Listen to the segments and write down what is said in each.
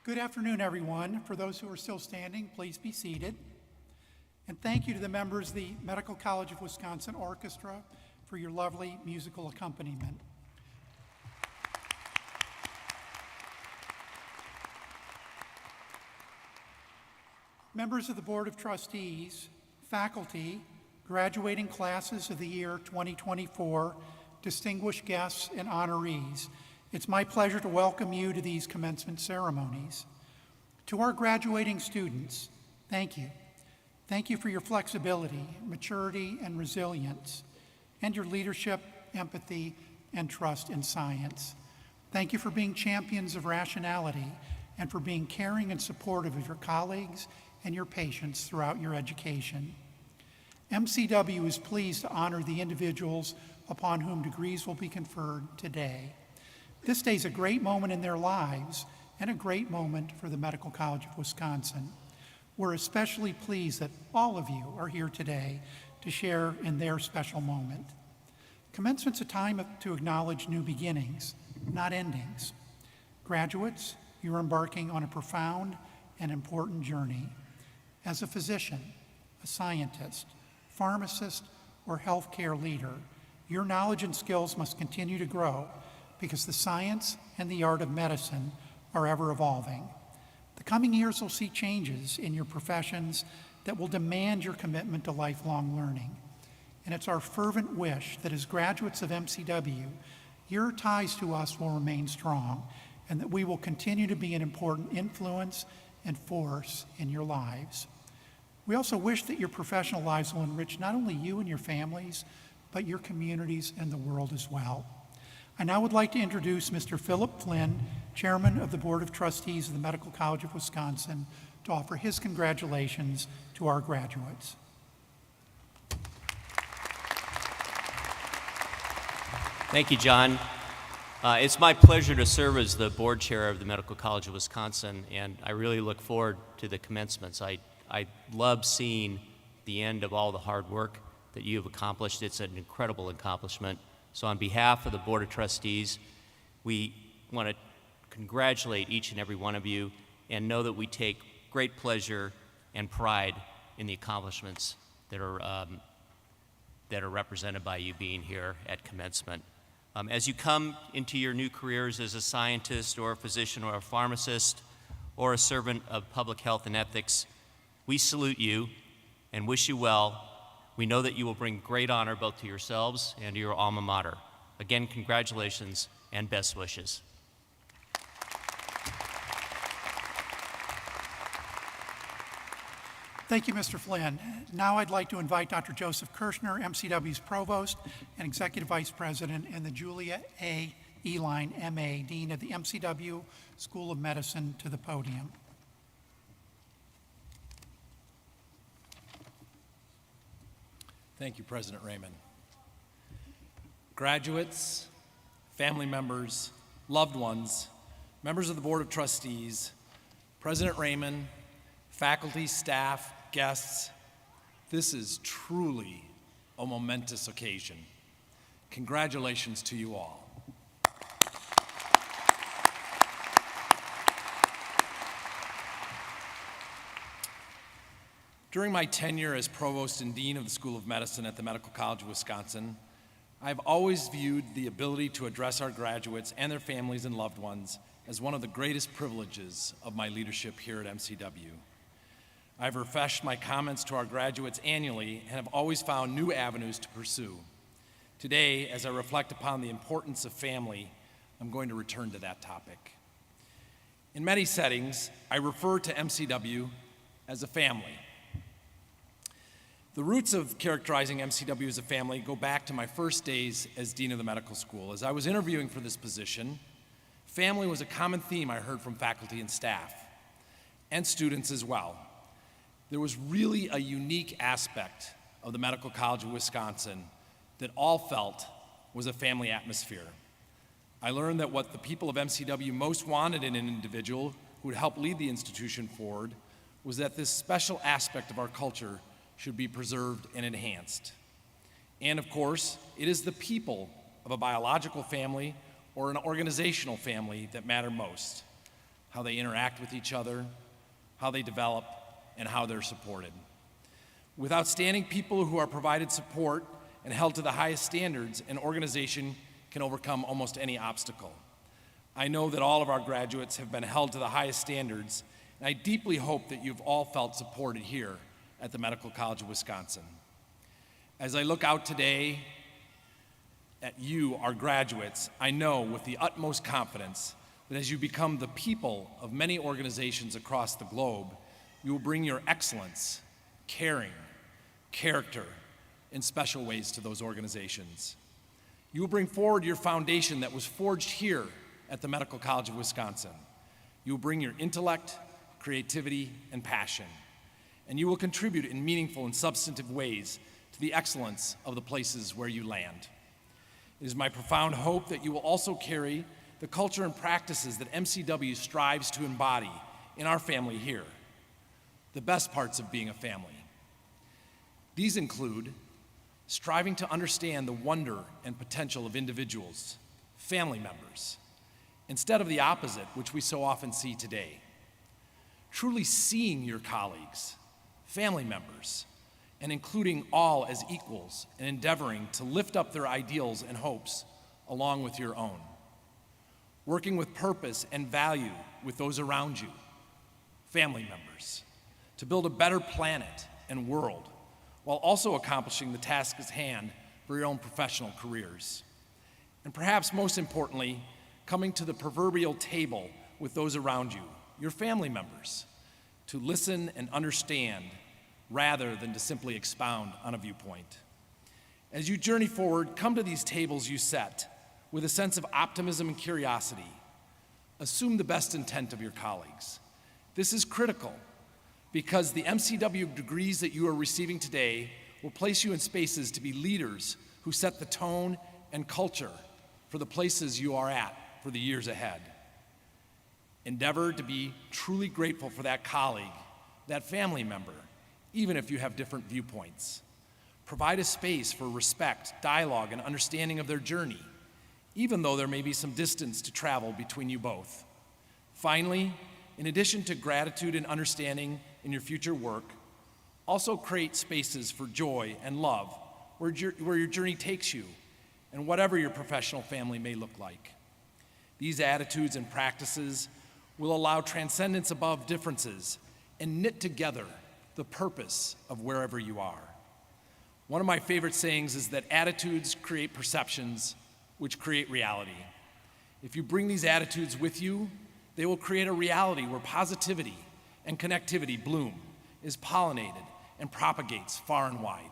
Good afternoon, everyone. For those who are still standing, please be seated. And thank you to the members of the Medical College of Wisconsin Orchestra for your lovely musical accompaniment. Members of the Board of Trustees, faculty, graduating classes of the year 2024, distinguished guests, and honorees, it's my pleasure to welcome you to these commencement ceremonies. To our graduating students, thank you. Thank you for your flexibility, maturity, and resilience, and your leadership, empathy, and trust in science. Thank you for being champions of rationality and for being caring and supportive of your colleagues and your patients throughout your education. MCW is pleased to honor the individuals upon whom degrees will be conferred today. This day is a great moment in their lives and a great moment for the Medical College of Wisconsin. We're especially pleased that all of you are here today to share in their special moment. Commencement's a time to acknowledge new beginnings, not endings. Graduates, you're embarking on a profound and important journey. As a physician, a scientist, pharmacist, or healthcare leader, your knowledge and skills must continue to grow because the science and the art of medicine are ever evolving. The coming years will see changes in your professions that will demand your commitment to lifelong learning. And it's our fervent wish that as graduates of MCW, your ties to us will remain strong and that we will continue to be an important influence and force in your lives. We also wish that your professional lives will enrich not only you and your families, but your communities and the world as well. I now would like to introduce Mr. Philip Flynn, Chairman of the Board of Trustees of the Medical College of Wisconsin, to offer his congratulations to our graduates. Thank you, John. It's my pleasure to serve as the board chair of the Medical College of Wisconsin, and I really look forward to the commencements. I love seeing the end of all the hard work that you have accomplished. It's an incredible accomplishment. So on behalf of the Board of Trustees, we want to congratulate each and every one of you and know that we take great pleasure and pride in the accomplishments that are represented by you being here at commencement. As you come into your new careers as a scientist or a physician or a pharmacist or a servant of public health and ethics, we salute you and wish you well. We know that you will bring great honor both to yourselves and to your alma mater. Again, congratulations and best wishes. Thank you, Mr. Flynn. Now I'd like to invite Dr. Joseph Kirschner, MCW's Provost and Executive Vice President, and the Julia A. Eline, MA, Dean of the MCW School of Medicine, to the podium. Thank you, President Raymond. Graduates, family members, loved ones, members of the Board of Trustees, President Raymond, faculty, staff, guests, this is truly a momentous occasion. Congratulations to you all. During my tenure as Provost and Dean of the School of Medicine at the Medical College of Wisconsin, I've always viewed the ability to address our graduates and their families and loved ones as one of the greatest privileges of my leadership here at MCW. I've refreshed my comments to our graduates annually and have always found new avenues to pursue. Today, as I reflect upon the importance of family, I'm going to return to that topic. In many settings, I refer to MCW as a family. The roots of characterizing MCW as a family go back to my first days as Dean of the Medical School. As I was interviewing for this position, family was a common theme I heard from faculty and staff, and students as well. There was really a unique aspect of the Medical College of Wisconsin that all felt was a family atmosphere. I learned that what the people of MCW most wanted in an individual who would help lead the institution forward was that this special aspect of our culture should be preserved and enhanced. And of course, it is the people of a biological family or an organizational family that matter most. how they interact with each other, how they develop, and how they're supported. With outstanding people who are provided support and held to the highest standards, an organization can overcome almost any obstacle. I know that all of our graduates have been held to the highest standards, and I deeply hope that you've all felt supported here at the Medical College of Wisconsin. As I look out today at you, our graduates, I know with the utmost confidence that as you become the people of many organizations across the globe, you will bring your excellence, caring, character, in special ways to those organizations. You will bring forward your foundation that was forged here at the Medical College of Wisconsin. You will bring your intellect, creativity, and passion, and you will contribute in meaningful and substantive ways to the excellence of the places where you land. It is my profound hope that you will also carry the culture and practices that MCW strives to embody in our family here, the best parts of being a family. These include striving to understand the wonder and potential of individuals, family members, instead of the opposite, which we so often see today. Truly seeing your colleagues, family members, and including all as equals and endeavoring to lift up their ideals and hopes along with your own. Working with purpose and value with those around you, family members, to build a better planet and world, while also accomplishing the task at hand for your own professional careers. And perhaps most importantly, coming to the proverbial table with those around you, your family members, to listen and understand rather than to simply expound on a viewpoint. As you journey forward, come to these tables you set with a sense of optimism and curiosity. Assume the best intent of your colleagues. This is critical because the MCW degrees that you are receiving today will place you in spaces to be leaders who set the tone and culture for the places you are at for the years ahead. Endeavor to be truly grateful for that colleague, that family member, even if you have different viewpoints. Provide a space for respect, dialogue, and understanding of their journey, even though there may be some distance to travel between you both. Finally, in addition to gratitude and understanding in your future work, also create spaces for joy and love where your journey takes you and whatever your professional family may look like. These attitudes and practices will allow transcendence above differences and knit together the purpose of wherever you are. One of my favorite sayings is that attitudes create perceptions, which create reality. If you bring these attitudes with you, they will create a reality where positivity and connectivity bloom, is pollinated, and propagates far and wide.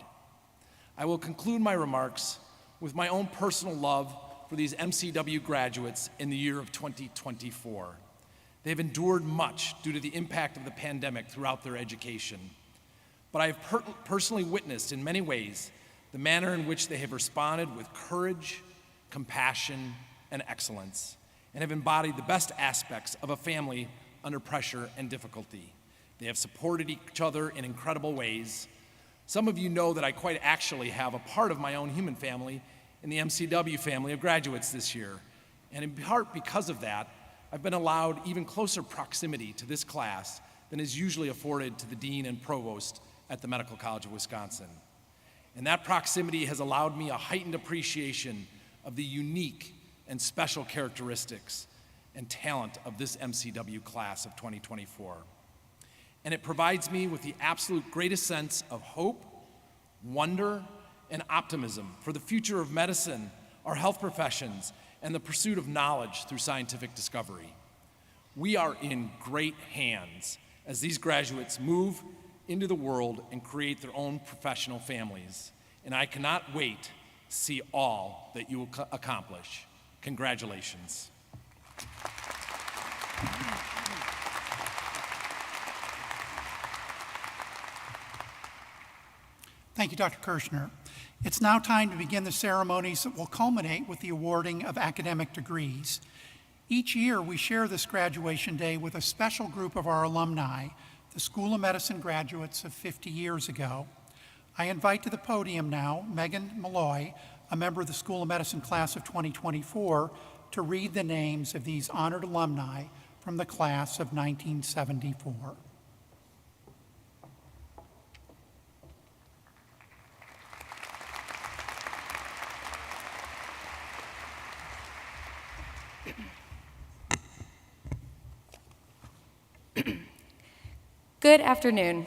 I will conclude my remarks with my own personal love for these MCW graduates in the year of 2024. They have endured much due to the impact of the pandemic throughout their education. But I have personally witnessed in many ways the manner in which they have responded with courage, compassion, and excellence, and have embodied the best aspects of a family under pressure and difficulty. They have supported each other in incredible ways. Some of you know that I quite actually have a part of my own human family in the MCW family of graduates this year. And in part because of that, I've been allowed even closer proximity to this class than is usually afforded to the Dean and Provost at the Medical College of Wisconsin. And that proximity has allowed me a heightened appreciation of the unique and special characteristics and talent of this MCW class of 2024. And it provides me with the absolute greatest sense of hope, wonder, and optimism for the future of medicine, our health professions, and the pursuit of knowledge through scientific discovery. We are in great hands as these graduates move into the world and create their own professional families. And I cannot wait to see all that you will accomplish. Congratulations. Thank you, Dr. Kirshner. It's now time to begin the ceremonies that will culminate with the awarding of academic degrees. Each year, we share this graduation day with a special group of our alumni, the School of Medicine graduates of 50 years ago. I invite to the podium now Megan Malloy, a member of the School of Medicine class of 2024, to read the names of these honored alumni from the class of 1974. Good afternoon.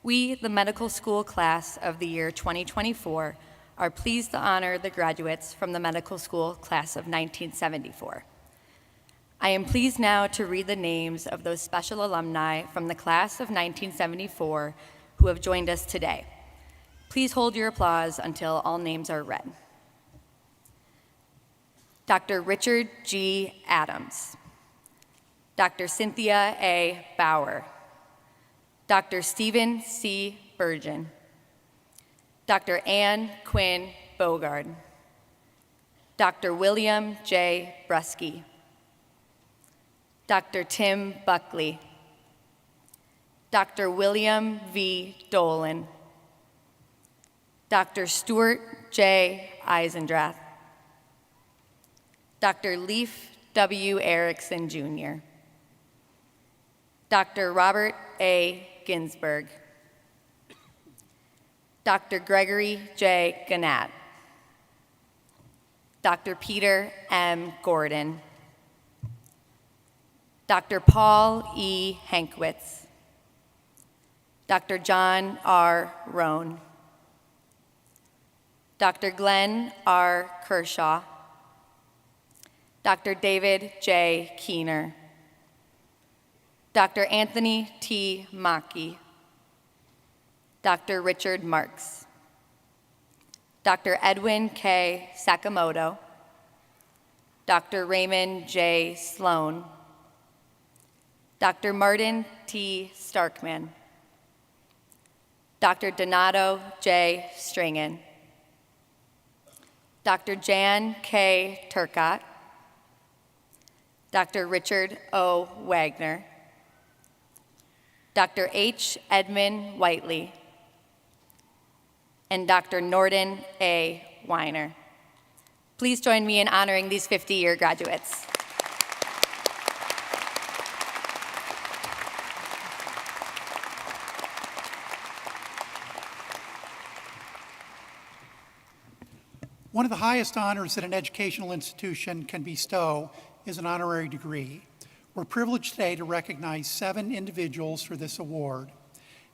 We, the medical school class of the year 2024, are pleased to honor the graduates from the medical school class of 1974. I am pleased now to read the names of those special alumni from the class of 1974 who have joined us today. Please hold your applause until all names are read. Dr. Richard G. Adams, Dr. Cynthia A. Bauer, Dr. Stephen C. Burgeon, Dr. Ann Quinn Bogard, Dr. William J. Brusky, Dr. Tim Buckley, Dr. William V. Dolan, Dr. Stuart J. Eisendrath, Dr. Leif W. Erickson, Jr., Dr. Robert A. Ginsberg, Dr. Gregory J. Gannat, Dr. Peter M. Gordon, Dr. Paul E. Hankwitz, Dr. John R. Roan, Dr. Glenn R. Kershaw, Dr. David J. Keener, Dr. Anthony T. Mackey, Dr. Richard Marks, Dr. Edwin K. Sakamoto, Dr. Raymond J. Sloan, Dr. Martin T. Starkman, Dr. Donato J. Stringen, Dr. Jan K. Turcott, Dr. Richard O. Wagner, Dr. H. Edmund Whiteley, and Dr. Norden A. Weiner. Please join me in honoring these 50-year graduates. One of the highest honors that an educational institution can bestow is an honorary degree. We're privileged today to recognize 7 individuals for this award.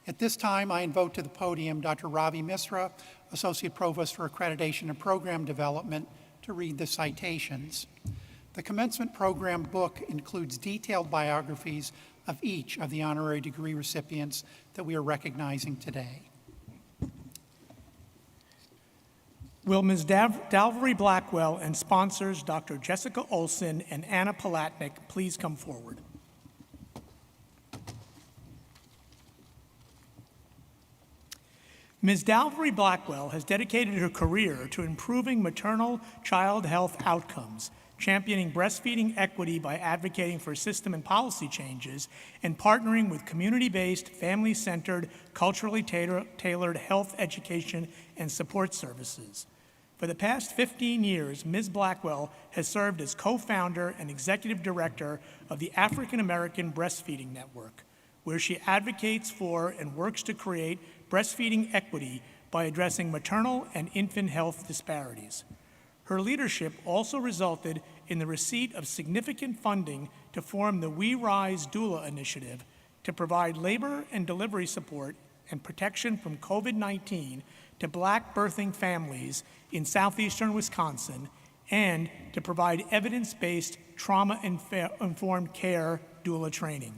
At this time, I invite to the podium Dr. Ravi Misra, Associate Provost for Accreditation and Program Development, to read the citations. The Commencement Program book includes detailed biographies of each of the honorary degree recipients that we are recognizing today. Will Ms. Dalvery Blackwell and sponsors Dr. Jessica Olson and Anna Palatnik please come forward? Ms. Dalvery Blackwell has dedicated her career to improving maternal child health outcomes, championing breastfeeding equity by advocating for system and policy changes, and partnering with community-based, family-centered, culturally tailored health education and support services. For the past 15 years, Ms. Blackwell has served as co-founder and executive director of the African American Breastfeeding Network, where she advocates for and works to create breastfeeding equity by addressing maternal and infant health disparities. Her leadership also resulted in the receipt of significant funding to form the We Rise Doula initiative to provide labor and delivery support and protection from COVID-19 to Black birthing families in southeastern Wisconsin, and to provide evidence-based trauma-informed care doula training.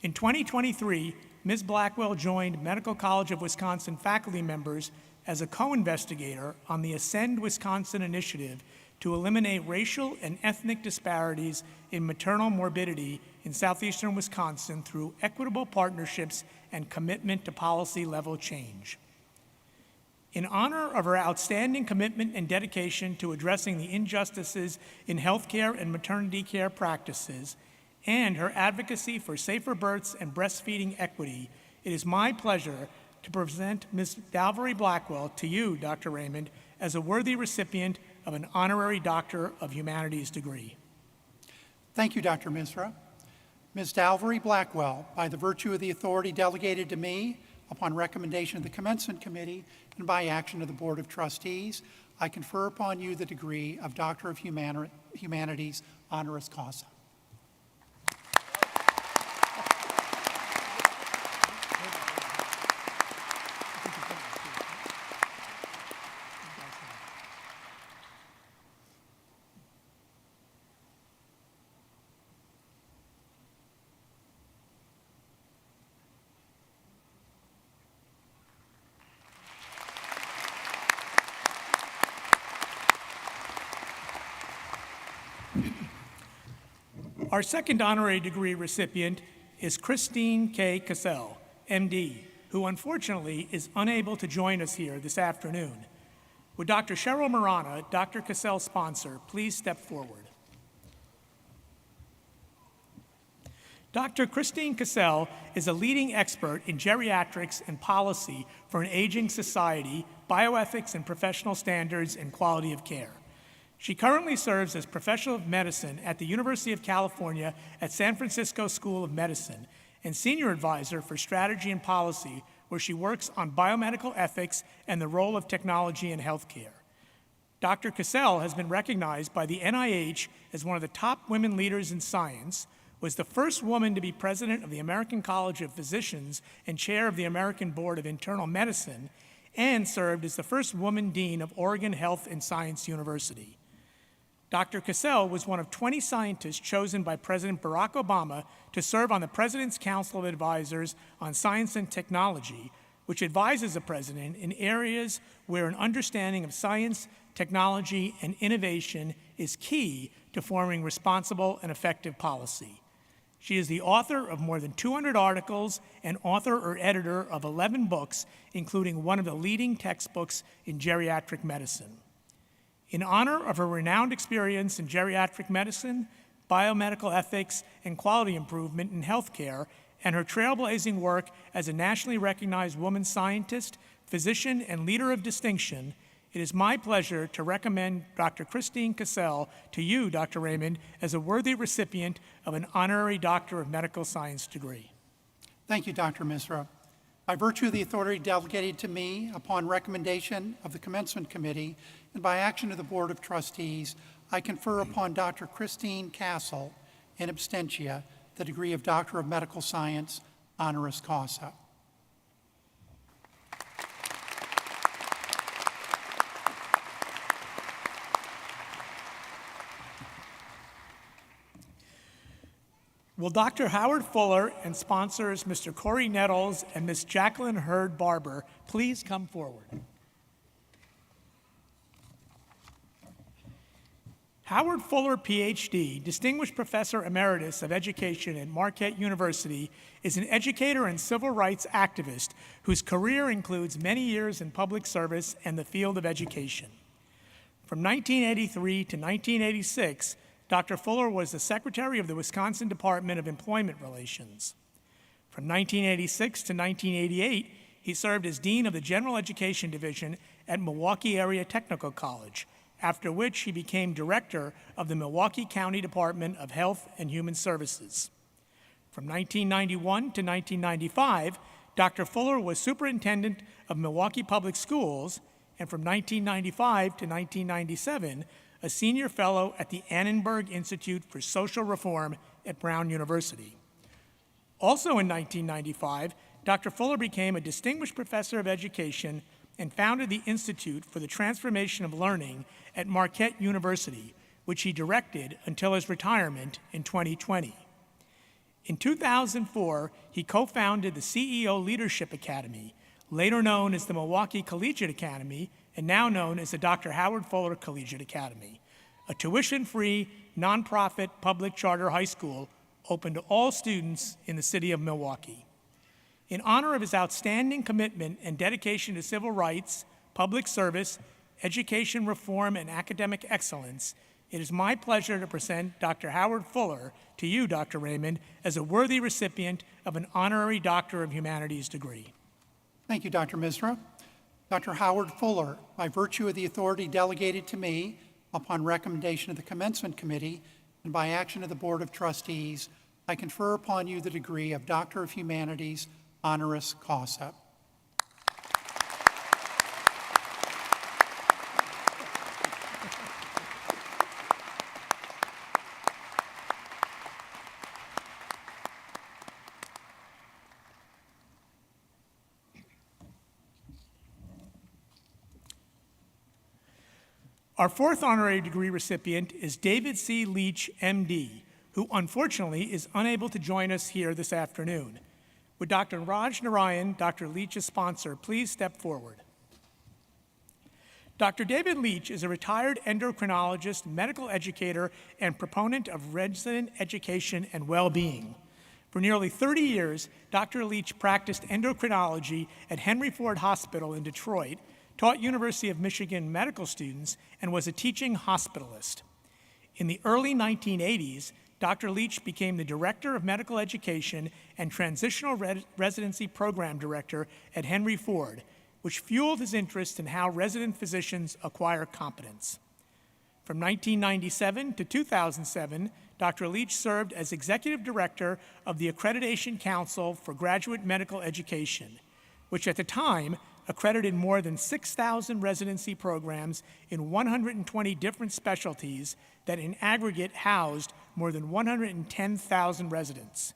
In 2023, Ms. Blackwell joined Medical College of Wisconsin faculty members as a co-investigator on the Ascend Wisconsin initiative to eliminate racial and ethnic disparities in maternal morbidity in southeastern Wisconsin through equitable partnerships and commitment to policy-level change. In honor of her outstanding commitment and dedication to addressing the injustices in healthcare and maternity care practices, and her advocacy for safer births and breastfeeding equity, it is my pleasure to present Ms. Dalvery Blackwell to you, Dr. Raymond, as a worthy recipient of an honorary Doctor of Humanities degree. Thank you, Dr. Misra. Ms. Dalvery Blackwell, by the virtue of the authority delegated to me upon recommendation of the Commencement Committee and by action of the Board of Trustees, I confer upon you the degree of Doctor of Humanities honoris causa. Our second honorary degree recipient is Christine K. Cassell, MD, who unfortunately is unable to join us here this afternoon. Would Dr. Cheryl Marana, Dr. Cassell's sponsor, please step forward? Dr. Christine Cassell is a leading expert in geriatrics and policy for an aging society, bioethics and professional standards, and quality of care. She currently serves as Professor of Medicine at the University of California at San Francisco School of Medicine and Senior Advisor for Strategy and Policy, where she works on biomedical ethics and the role of technology in healthcare. Dr. Cassell has been recognized by the NIH as one of the top women leaders in science, was the first woman to be president of the American College of Physicians and chair of the American Board of Internal Medicine, and served as the first woman dean of Oregon Health and Science University. Dr. Cassell was one of 20 scientists chosen by President Barack Obama to serve on the President's Council of Advisors on Science and Technology, which advises the President in areas where an understanding of science, technology, and innovation is key to forming responsible and effective policy. She is the author of more than 200 articles and author or editor of 11 books, including one of the leading textbooks in geriatric medicine. In honor of her renowned experience in geriatric medicine, biomedical ethics, and quality improvement in healthcare, and her trailblazing work as a nationally recognized woman scientist, physician, and leader of distinction, it is my pleasure to recommend Dr. Christine Cassell to you, Dr. Raymond, as a worthy recipient of an honorary Doctor of Medical Science degree. Thank you, Dr. Misra. By virtue of the authority delegated to me upon recommendation of the Commencement Committee and by action of the Board of Trustees, I confer upon Dr. Christine Cassell, in absentia, the degree of Doctor of Medical Science honoris causa. Will Dr. Howard Fuller and sponsors Mr. Corey Nettles and Ms. Jacqueline Hurd Barber please come forward? Howard Fuller, PhD, Distinguished Professor Emeritus of Education at Marquette University, is an educator and civil rights activist whose career includes many years in public service and the field of education. From 1983 to 1986, Dr. Fuller was the Secretary of the Wisconsin Department of Employment Relations. From 1986 to 1988, he served as Dean of the General Education Division at Milwaukee Area Technical College, after which he became Director of the Milwaukee County Department of Health and Human Services. From 1991 to 1995, Dr. Fuller was Superintendent of Milwaukee Public Schools, and from 1995 to 1997, a Senior Fellow at the Annenberg Institute for Social Reform at Brown University. Also in 1995, Dr. Fuller became a Distinguished Professor of Education and founded the Institute for the Transformation of Learning at Marquette University, which he directed until his retirement in 2020. In 2004, he co-founded the CEO Leadership Academy, later known as the Milwaukee Collegiate Academy, and now known as the Dr. Howard Fuller Collegiate Academy, a tuition-free, nonprofit public charter high school open to all students in the city of Milwaukee. In honor of his outstanding commitment and dedication to civil rights, public service, education reform, and academic excellence, it is my pleasure to present Dr. Howard Fuller to you, Dr. Raymond, as a worthy recipient of an honorary Doctor of Humanities degree. Thank you, Dr. Misra. Dr. Howard Fuller, by virtue of the authority delegated to me upon recommendation of the Commencement Committee and by action of the Board of Trustees, I confer upon you the degree of Doctor of Humanities, honoris causa. Our fourth honorary degree recipient is David C. Leach, MD, who unfortunately is unable to join us here this afternoon. Would Dr. Raj Narayan, Dr. Leach's sponsor, please step forward? Dr. David Leach is a retired endocrinologist, medical educator, and proponent of resident education and well-being. For nearly 30 years, Dr. Leach practiced endocrinology at Henry Ford Hospital in Detroit, taught University of Michigan medical students, and was a teaching hospitalist. In the early 1980s, Dr. Leach became the Director of Medical Education and Transitional Residency Program Director at Henry Ford, which fueled his interest in how resident physicians acquire competence. From 1997 to 2007, Dr. Leach served as Executive Director of the Accreditation Council for Graduate Medical Education, which at the time accredited more than 6,000 residency programs in 120 different specialties that in aggregate housed more than 110,000 residents.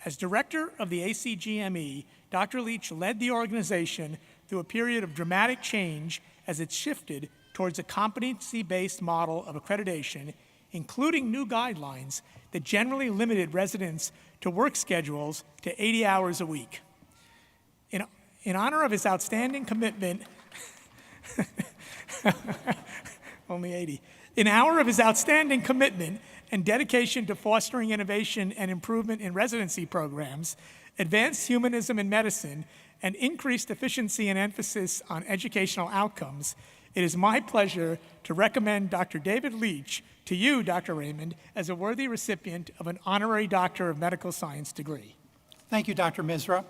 As director of the ACGME, Dr. Leach led the organization through a period of dramatic change as it shifted towards a competency-based model of accreditation, including new guidelines that generally limited residents to work schedules to 80 hours a week. In honor of his outstanding commitment, only 80. In honor of his outstanding commitment and dedication to fostering innovation and improvement in residency programs, advanced humanism in medicine, and increased efficiency and emphasis on educational outcomes, it is my pleasure to recommend Dr. David Leach to you, Dr. Raymond, as a worthy recipient of an honorary Doctor of Medical Science degree. Thank you, Dr. Misra.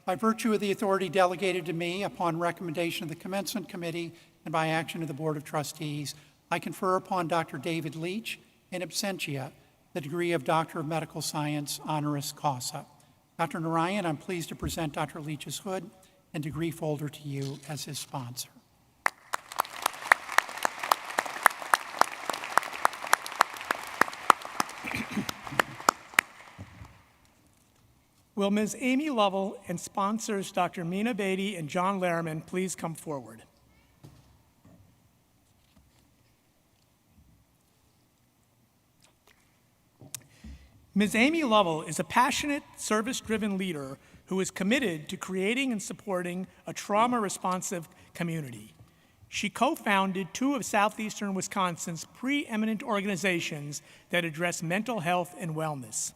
By virtue of the authority delegated to me upon recommendation of the Commencement Committee and by action of the Board of Trustees, I confer upon Dr. David Leach, in absentia, the degree of Doctor of Medical Science, honoris causa. Dr. Narayan, I'm pleased to present Dr. Leach's hood and degree folder to you as his sponsor. Will Ms. Amy Lovell and sponsors Dr. Mina Beatty and John Lehrman please come forward? Ms. Amy Lovell is a passionate, service-driven leader who is committed to creating and supporting a trauma-responsive community. She co-founded two of southeastern Wisconsin's preeminent organizations that address mental health and wellness.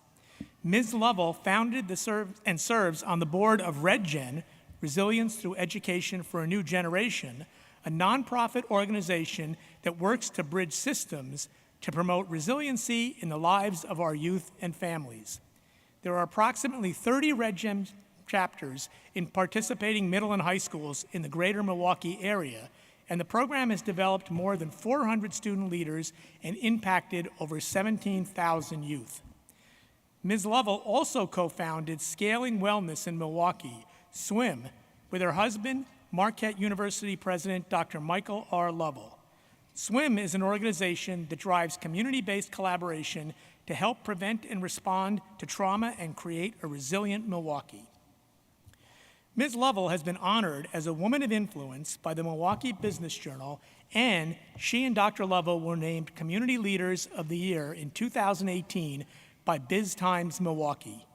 Ms. Lovell founded and serves on the board of RedGen, Resilience Through Education for a New Generation, a nonprofit organization that works to bridge systems to promote resiliency in the lives of our youth and families. There are approximately 30 RedGen chapters in participating middle and high schools in the greater Milwaukee area, and the program has developed more than 400 student leaders and impacted over 17,000 youth. Ms. Lovell also co-founded Scaling Wellness in Milwaukee, SWIM, with her husband, Marquette University President Dr. Michael R. Lovell. SWIM is an organization that drives community-based collaboration to help prevent and respond to trauma and create a resilient Milwaukee. Ms. Lovell has been honored as a Woman of Influence by the Milwaukee Business Journal, and she and Dr. Lovell were named Community Leaders of the Year in 2018 by Biz Times Milwaukee.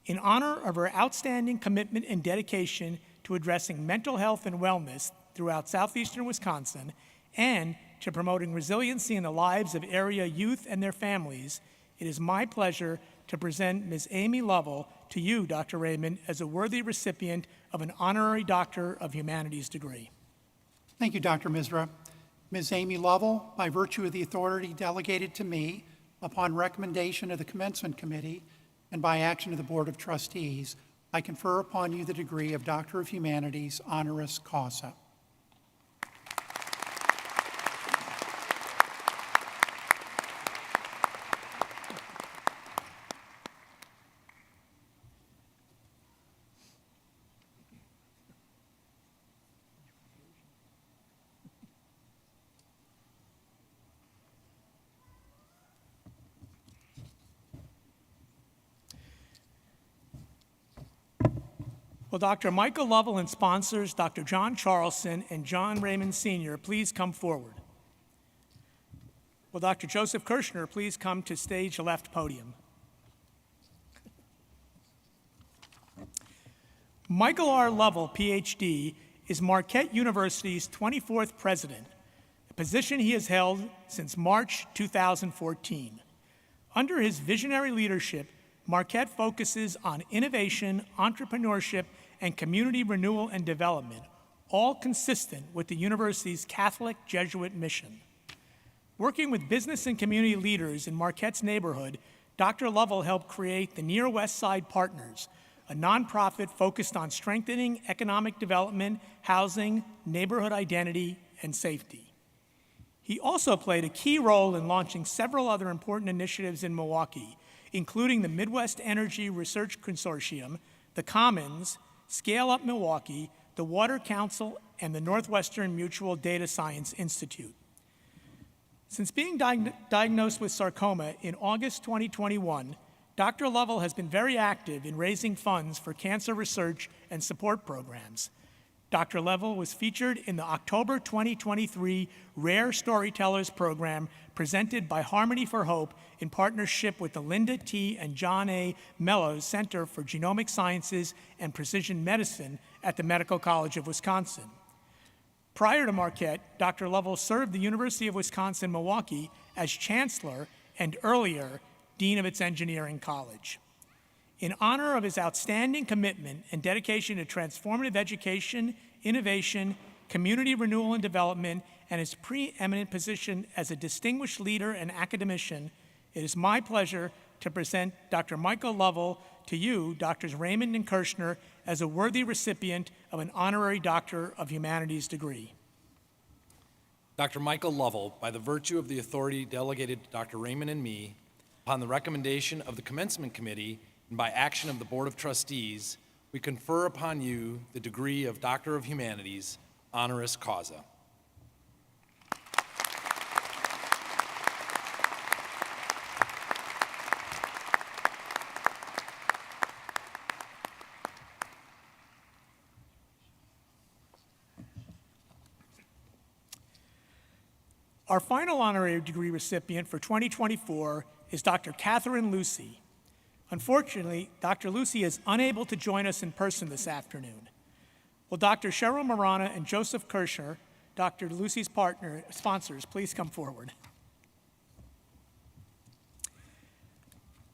In honor of her outstanding commitment and dedication to addressing mental health and wellness throughout southeastern Wisconsin and to promoting resiliency in the lives of area youth and their families, it is my pleasure to present Ms. Amy Lovell to you, Dr. Raymond, as a worthy recipient of an honorary Doctor of Humanities degree. Thank you, Dr. Misra. Ms. Amy Lovell, by virtue of the authority delegated to me upon recommendation of the Commencement Committee and by action of the Board of Trustees, I confer upon you the degree of Doctor of Humanities, honoris causa. Will Dr. Michael Lovell and sponsors, Dr. John Charlson and John Raymond Sr., please come forward? Will Dr. Joseph Kirshner please come to stage left podium? Michael R. Lovell, Ph.D., is Marquette University's 24th president, a position he has held since March 2014. Under his visionary leadership, Marquette focuses on innovation, entrepreneurship, and community renewal and development, all consistent with the university's Catholic Jesuit mission. Working with business and community leaders in Marquette's neighborhood, Dr. Lovell helped create the Near West Side Partners, a nonprofit focused on strengthening economic development, housing, neighborhood identity, and safety. He also played a key role in launching several other important initiatives in Milwaukee, including the Midwest Energy Research Consortium, the Commons, Scale Up Milwaukee, the Water Council, and the Northwestern Mutual Data Science Institute. Since being diagnosed with sarcoma in August 2021, Dr. Lovell has been very active in raising funds for cancer research and support programs. Dr. Lovell was featured in the October 2023 Rare Storytellers program presented by Harmony for Hope in partnership with the Linda T. and John A. Mellows Center for Genomic Sciences and Precision Medicine at the Medical College of Wisconsin. Prior to Marquette, Dr. Lovell served the University of Wisconsin-Milwaukee as chancellor and earlier, dean of its engineering college. In honor of his outstanding commitment and dedication to transformative education, innovation, community renewal and development, and his preeminent position as a distinguished leader and academician, it is my pleasure to present Dr. Michael Lovell to you, Drs. Raymond and Kirshner, as a worthy recipient of an honorary Doctor of Humanities degree. Dr. Michael Lovell, by the virtue of the authority delegated to Dr. Raymond and me, upon the recommendation of the Commencement Committee and by action of the Board of Trustees, we confer upon you the degree of Doctor of Humanities, honoris causa. Our final honorary degree recipient for 2024 is Dr. Catherine Lucy. Unfortunately, Dr. Lucy is unable to join us in person this afternoon. Will Dr. Cheryl Marana and Joseph Kirshner, Dr. Lucy's sponsors, please come forward?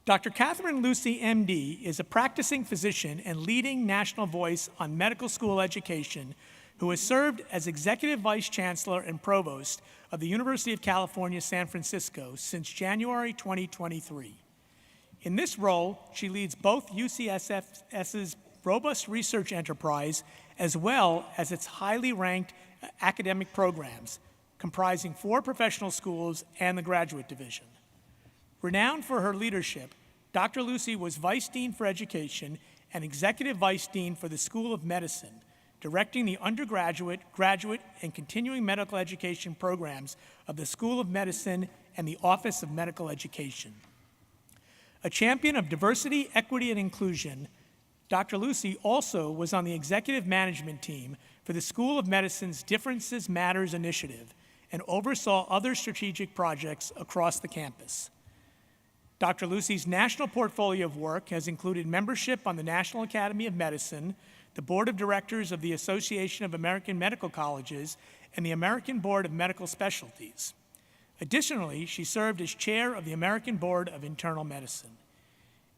Dr. Catherine Lucy, MD, is a practicing physician and leading national voice on medical school education who has served as Executive Vice Chancellor and Provost of the University of California, San Francisco since January 2023. In this role, she leads both UCSF's robust research enterprise as well as its highly ranked academic programs, comprising 4 professional schools and the graduate division. Renowned for her leadership, Dr. Lucy was Vice Dean for Education and Executive Vice Dean for the School of Medicine, directing the undergraduate, graduate, and continuing medical education programs of the School of Medicine and the Office of Medical Education. A champion of diversity, equity, and inclusion, Dr. Lucy also was on the executive management team for the School of Medicine's Differences Matters initiative and oversaw other strategic projects across the campus. Dr. Lucy's national portfolio of work has included membership on the National Academy of Medicine, the Board of Directors of the Association of American Medical Colleges, and the American Board of Medical Specialties. Additionally, she served as chair of the American Board of Internal Medicine.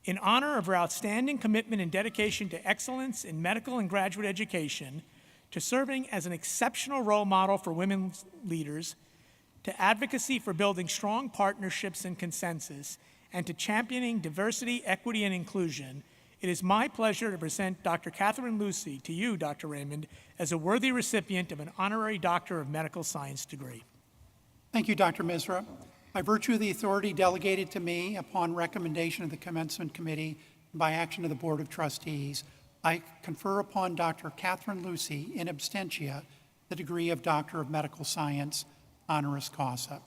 In honor of her outstanding commitment and dedication to excellence in medical and graduate education, to serving as an exceptional role model for women leaders, to advocacy for building strong partnerships and consensus, and to championing diversity, equity, and inclusion, it is my pleasure to present Dr. Catherine Lucy to you, Dr. Raymond, as a worthy recipient of an honorary Doctor of Medical Science degree. Thank you, Dr. Misra. By virtue of the authority delegated to me upon recommendation of the Commencement Committee and by action of the Board of Trustees, I confer upon Dr. Catherine Lucy in absentia the degree of Doctor of Medical Science, honoris causa.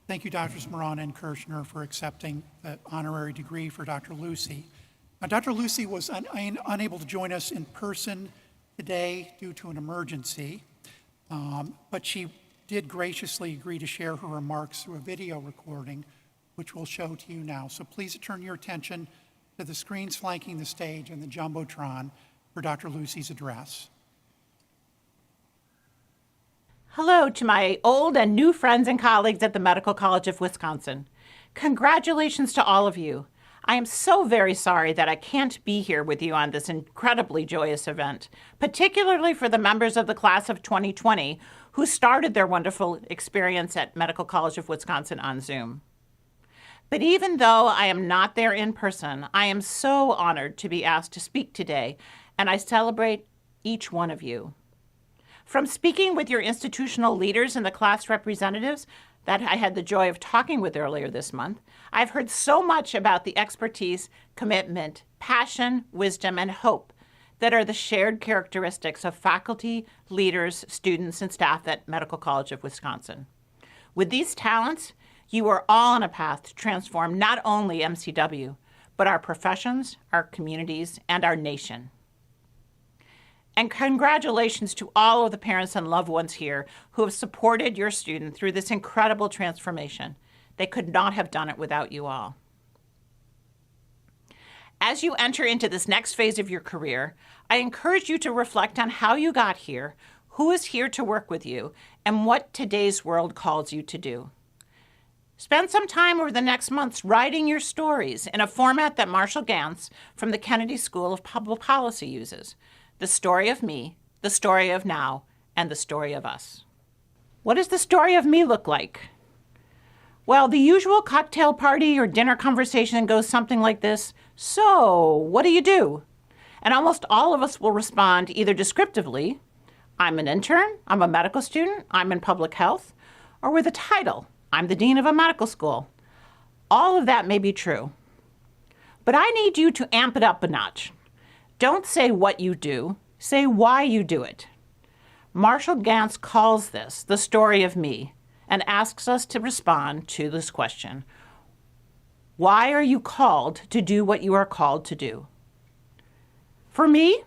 Thank you, Drs. Marana and Kirshner, for accepting the honorary degree for Dr. Lucy. Now, Dr. Lucy was unable to join us in person today due to an emergency, but she did graciously agree to share her remarks through a video recording, which we'll show to you now. So please turn your attention to the screens flanking the stage and the Jumbotron for Dr. Lucy's address. Hello to my old and new friends and colleagues at the Medical College of Wisconsin. Congratulations to all of you. I am so very sorry that I can't be here with you on this incredibly joyous event, particularly for the members of the class of 2020 who started their wonderful experience at Medical College of Wisconsin on Zoom. But even though I am not there in person, I am so honored to be asked to speak today, and I celebrate each one of you. From speaking with your institutional leaders and the class representatives that I had the joy of talking with earlier this month, I've heard so much about the expertise, commitment, passion, wisdom, and hope that are the shared characteristics of faculty, leaders, students, and staff at Medical College of Wisconsin. With these talents, you are all on a path to transform not only MCW, but our professions, our communities, and our nation. And congratulations to all of the parents and loved ones here who have supported your student through this incredible transformation. They could not have done it without you all. As you enter into this next phase of your career, I encourage you to reflect on how you got here, who is here to work with you, and what today's world calls you to do. Spend some time over the next months writing your stories in a format that Marshall Gantz from the Kennedy School of Public Policy uses. The story of me, the story of now, and the story of us. What does the story of me look like? Well, the usual cocktail party or dinner conversation goes something like this. So, what do you do? And almost all of us will respond either descriptively, I'm an intern, I'm a medical student, I'm in public health, or with a title, I'm the dean of a medical school. All of that may be true. But I need you to amp it up a notch. Don't say what you do, say why you do it. Marshall Gantz calls this the story of me and asks us to respond to this question. Why are you called to do what you are called to do? For me,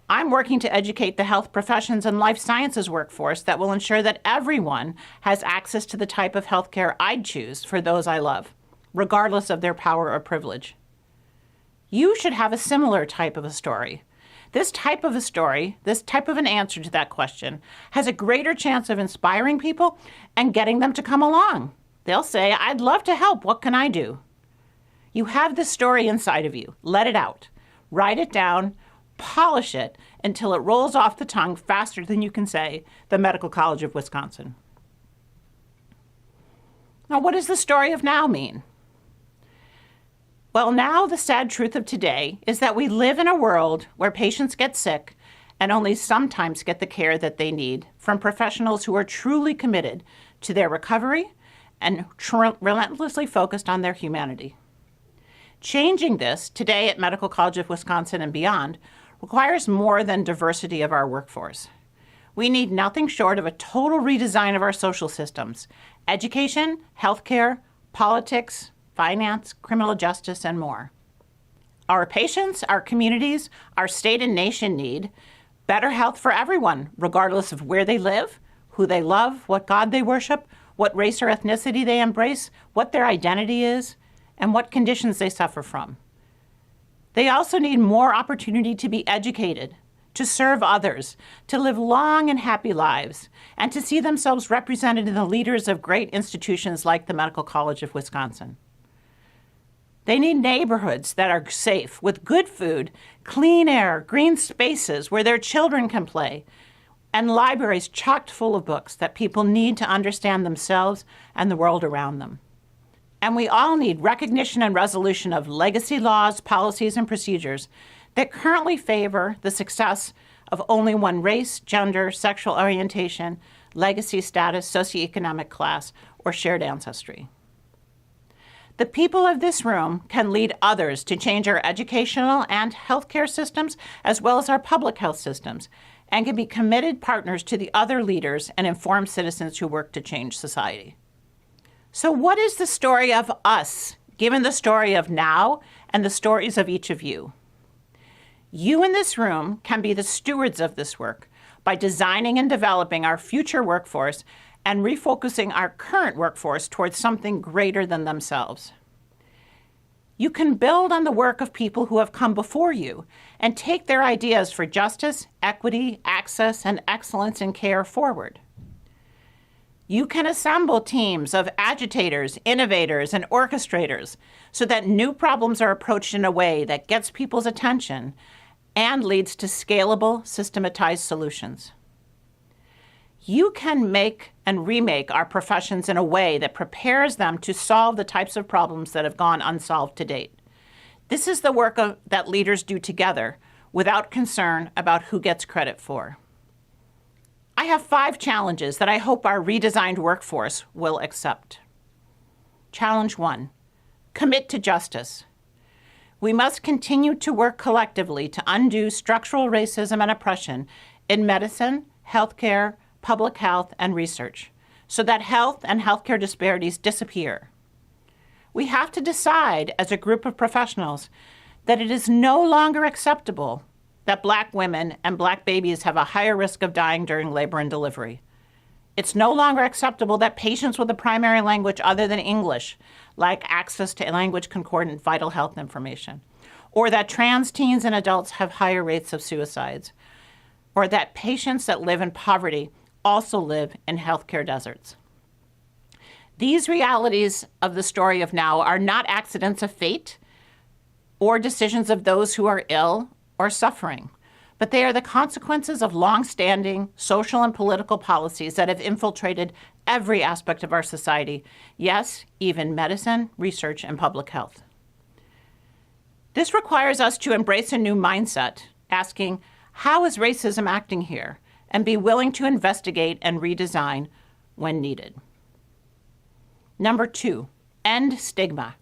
I'm working to educate the health professions and life sciences workforce that will ensure that everyone has access to the type of healthcare I'd choose for those I love, regardless of their power or privilege. You should have a similar type of a story. This type of a story, this type of an answer to that question, has a greater chance of inspiring people and getting them to come along. They'll say, I'd love to help. What can I do? You have this story inside of you. Let it out. Write it down. Polish it until it rolls off the tongue faster than you can say, the Medical College of Wisconsin. Now, what does the story of now mean? Well, now the sad truth of today is that we live in a world where patients get sick and only sometimes get the care that they need from professionals who are truly committed to their recovery and relentlessly focused on their humanity. Changing this today at Medical College of Wisconsin and beyond requires more than diversity of our workforce. We need nothing short of a total redesign of our social systems, education, healthcare, politics, finance, criminal justice, and more. Our patients, our communities, our state and nation need better health for everyone, regardless of where they live, who they love, what God they worship, what race or ethnicity they embrace, what their identity is, and what conditions they suffer from. They also need more opportunity to be educated, to serve others, to live long and happy lives, and to see themselves represented in the leaders of great institutions like the Medical College of Wisconsin. They need neighborhoods that are safe, with good food, clean air, green spaces where their children can play, and libraries chocked full of books that people need to understand themselves and the world around them. And we all need recognition and resolution of legacy laws, policies, and procedures that currently favor the success of only one race, gender, sexual orientation, legacy status, socioeconomic class, or shared ancestry. The people of this room can lead others to change our educational and healthcare systems, as well as our public health systems, and can be committed partners to the other leaders and informed citizens who work to change society. So what is the story of us, given the story of now and the stories of each of you? You in this room can be the stewards of this work by designing and developing our future workforce and refocusing our current workforce towards something greater than themselves. You can build on the work of people who have come before you and take their ideas for justice, equity, access, and excellence in care forward. You can assemble teams of agitators, innovators, and orchestrators so that new problems are approached in a way that gets people's attention and leads to scalable, systematized solutions. You can make and remake our professions in a way that prepares them to solve the types of problems that have gone unsolved to date. This is the work that leaders do together without concern about who gets credit for. I have 5 challenges that I hope our redesigned workforce will accept. Challenge 1, commit to justice. We must continue to work collectively to undo structural racism and oppression in medicine, healthcare, public health, and research, so that health and healthcare disparities disappear. We have to decide as a group of professionals that it is no longer acceptable that Black women and Black babies have a higher risk of dying during labor and delivery. It's no longer acceptable that patients with a primary language other than English lack access to language concordant vital health information, or that trans teens and adults have higher rates of suicides, or that patients that live in poverty also live in healthcare deserts. These realities of the story of now are not accidents of fate or decisions of those who are ill or suffering, but they are the consequences of long-standing social and political policies that have infiltrated every aspect of our society, yes, even medicine, research, and public health. This requires us to embrace a new mindset, asking, how is racism acting here? And be willing to investigate and redesign when needed. Number 2, end stigma.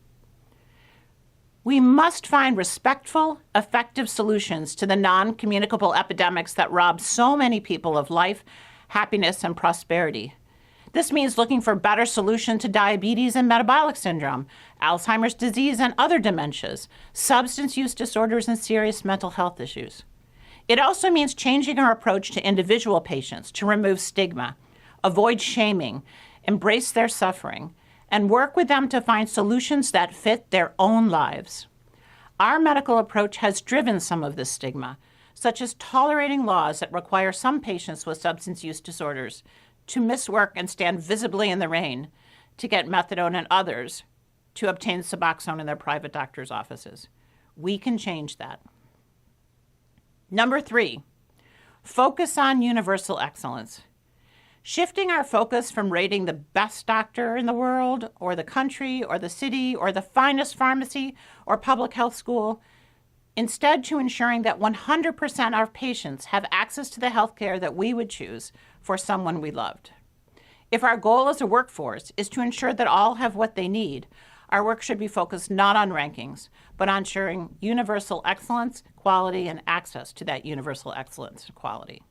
We must find respectful, effective solutions to the non-communicable epidemics that rob so many people of life, happiness, and prosperity. This means looking for better solutions to diabetes and metabolic syndrome, Alzheimer's disease and other dementias, substance use disorders, and serious mental health issues. It also means changing our approach to individual patients to remove stigma, avoid shaming, embrace their suffering, and work with them to find solutions that fit their own lives. Our medical approach has driven some of this stigma, such as tolerating laws that require some patients with substance use disorders to miss work and stand visibly in the rain to get methadone and others to obtain Suboxone in their private doctor's offices. We can change that. Number 3, focus on universal excellence. Shifting our focus from rating the best doctor in the world, or the country, or the city, or the finest pharmacy, or public health school, instead to ensuring that 100% of our patients have access to the health care that we would choose for someone we loved. If our goal as a workforce is to ensure that all have what they need, our work should be focused not on rankings, but on ensuring universal excellence, quality, and access to that universal excellence and quality.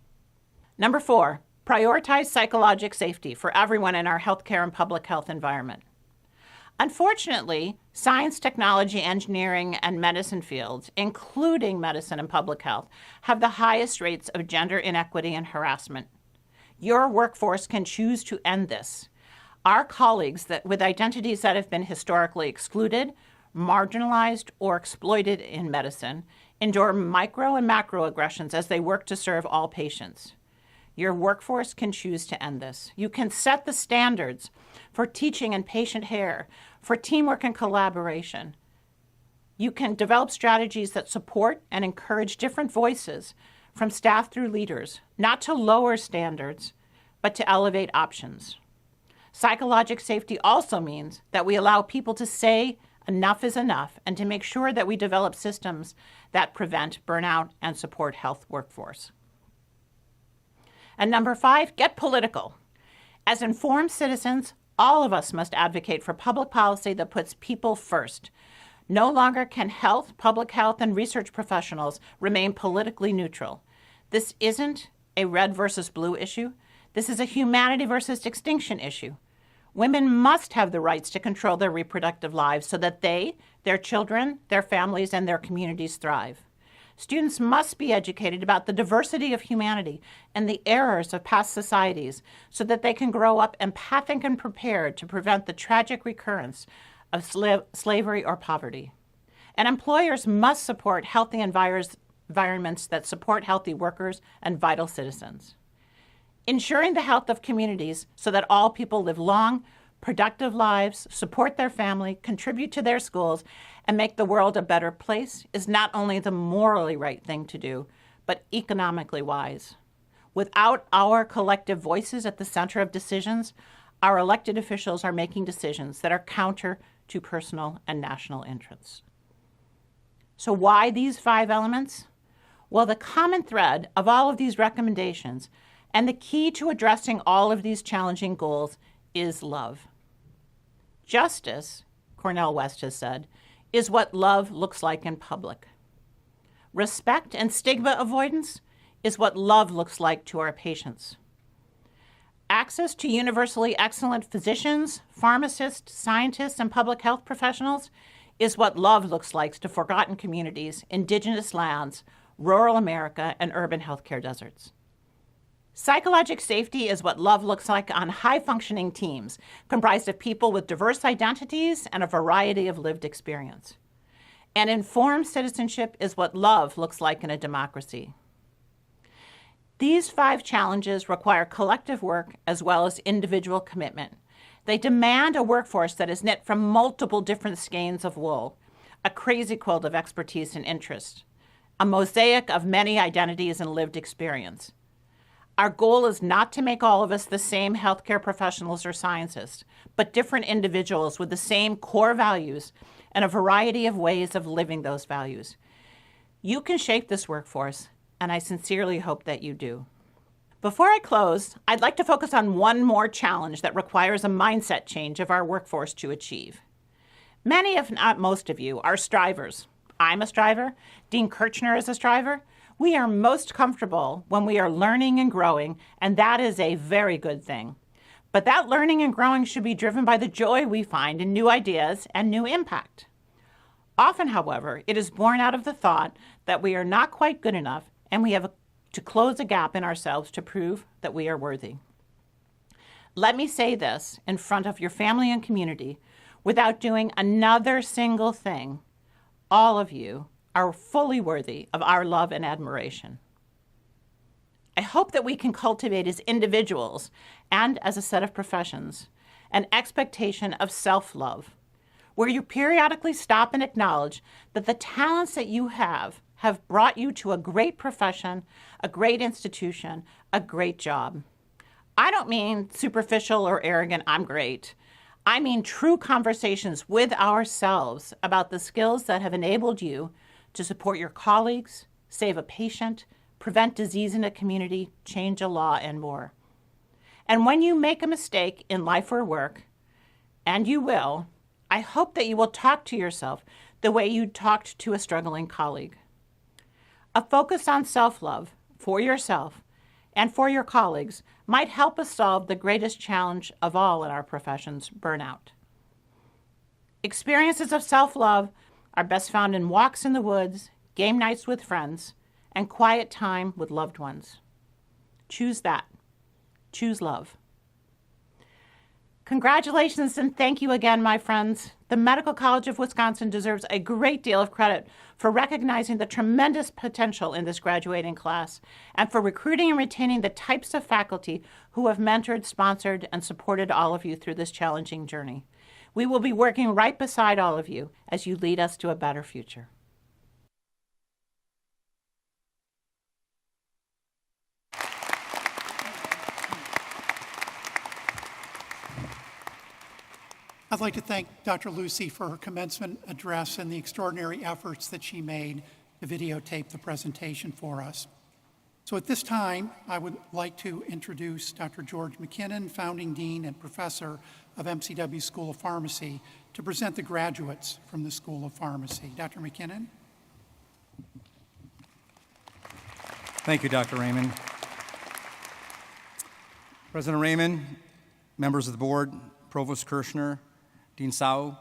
Number 4, prioritize psychological safety for everyone in our healthcare and public health environment. Unfortunately, science, technology, engineering, and medicine fields, including medicine and public health, have the highest rates of gender inequity and harassment. Your workforce can choose to end this. Our colleagues with identities that have been historically excluded, marginalized, or exploited in medicine endure micro and macro aggressions as they work to serve all patients. Your workforce can choose to end this. You can set the standards for teaching and patient care, for teamwork and collaboration. You can develop strategies that support and encourage different voices from staff through leaders, not to lower standards, but to elevate options. Psychological safety also means that we allow people to say enough is enough and to make sure that we develop systems that prevent burnout and support health workforce. And number 5, get political. As informed citizens, all of us must advocate for public policy that puts people first. No longer can health, public health, and research professionals remain politically neutral. This isn't a red versus blue issue. This is a humanity versus extinction issue. Women must have the rights to control their reproductive lives so that they, their children, their families, and their communities thrive. Students must be educated about the diversity of humanity and the errors of past societies so that they can grow up empathic and prepared to prevent the tragic recurrence of slavery or poverty. And employers must support healthy environments that support healthy workers and vital citizens. Ensuring the health of communities so that all people live long, productive lives, support their family, contribute to their schools, and make the world a better place is not only the morally right thing to do, but economically wise. Without our collective voices at the center of decisions, our elected officials are making decisions that are counter to personal and national interests. So why these 5 elements? Well, the common thread of all of these recommendations and the key to addressing all of these challenging goals is love. Justice, Cornel West has said, is what love looks like in public. Respect and stigma avoidance is what love looks like to our patients. Access to universally excellent physicians, pharmacists, scientists, and public health professionals is what love looks like to forgotten communities, indigenous lands, rural America, and urban healthcare deserts. Psychological safety is what love looks like on high-functioning teams comprised of people with diverse identities and a variety of lived experience. And informed citizenship is what love looks like in a democracy. These 5 challenges require collective work as well as individual commitment. They demand a workforce that is knit from multiple different skeins of wool, a crazy quilt of expertise and interest, a mosaic of many identities and lived experience. Our goal is not to make all of us the same healthcare professionals or scientists, but different individuals with the same core values and a variety of ways of living those values. You can shape this workforce, and I sincerely hope that you do. Before I close, I'd like to focus on one more challenge that requires a mindset change of our workforce to achieve. Many, if not most of you, are strivers. I'm a striver. Dean Kirchner is a striver. We are most comfortable when we are learning and growing, and that is a very good thing. But that learning and growing should be driven by the joy we find in new ideas and new impact. Often, however, it is born out of the thought that we are not quite good enough and we have to close a gap in ourselves to prove that we are worthy. Let me say this in front of your family and community without doing another single thing. All of you are fully worthy of our love and admiration. I hope that we can cultivate as individuals and as a set of professions an expectation of self-love, where you periodically stop and acknowledge that the talents that you have brought you to a great profession, a great institution, a great job. I don't mean superficial or arrogant, I'm great. I mean true conversations with ourselves about the skills that have enabled you to support your colleagues, save a patient, prevent disease in a community, change a law, and more. And when you make a mistake in life or work, and you will, I hope that you will talk to yourself the way you talked to a struggling colleague. A focus on self-love for yourself and for your colleagues might help us solve the greatest challenge of all in our professions, burnout. Experiences of self-love are best found in walks in the woods, game nights with friends, and quiet time with loved ones. Choose that. Choose love. Congratulations and thank you again, my friends. The Medical College of Wisconsin deserves a great deal of credit for recognizing the tremendous potential in this graduating class and for recruiting and retaining the types of faculty who have mentored, sponsored, and supported all of you through this challenging journey. We will be working right beside all of you as you lead us to a better future. I'd like to thank Dr. Lucy for her commencement address and the extraordinary efforts that she made to videotape the presentation for us. So at this time, I would like to introduce Dr. George McKinnon, Founding Dean and Professor of MCW School of Pharmacy, to present the graduates from the School of Pharmacy. Dr. McKinnon. Thank you, Dr. Raymond. President Raymond, members of the board, Provost Kirshner, Dean Sau,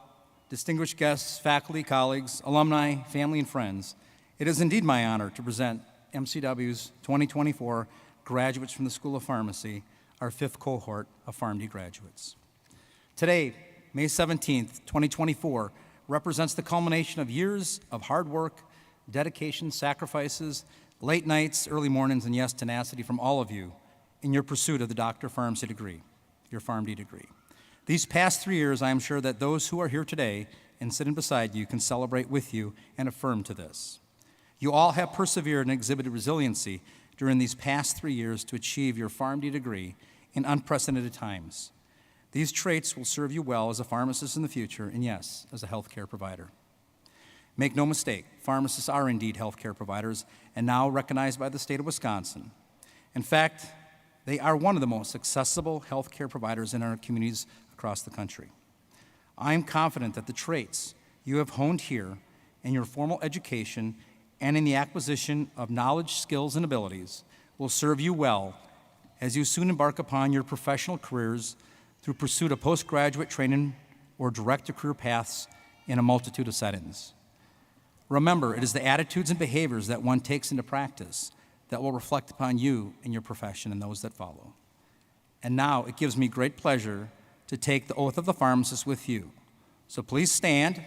distinguished guests, faculty, colleagues, alumni, family, and friends, it is indeed my honor to present MCW's 2024 graduates from the School of Pharmacy, our 5th cohort of PharmD graduates. Today, May 17th, 2024, represents the culmination of years of hard work, dedication, sacrifices, late nights, early mornings, and yes, tenacity from all of you in your pursuit of the Doctor of Pharmacy degree, your PharmD degree. These past 3 years, I am sure that those who are here today and sitting beside you can celebrate with you and affirm to this. You all have persevered and exhibited resiliency during these past 3 years to achieve your PharmD degree in unprecedented times. These traits will serve you well as a pharmacist in the future, and yes, as a healthcare provider. Make no mistake, pharmacists are indeed healthcare providers and now recognized by the state of Wisconsin. In fact, they are one of the most accessible healthcare providers in our communities across the country. I am confident that the traits you have honed here in your formal education and in the acquisition of knowledge, skills, and abilities will serve you well as you soon embark upon your professional careers through pursuit of postgraduate training or direct-to-career paths in a multitude of settings. Remember, it is the attitudes and behaviors that one takes into practice that will reflect upon you in your profession and those that follow. And now it gives me great pleasure to take the oath of the pharmacist with you. So please stand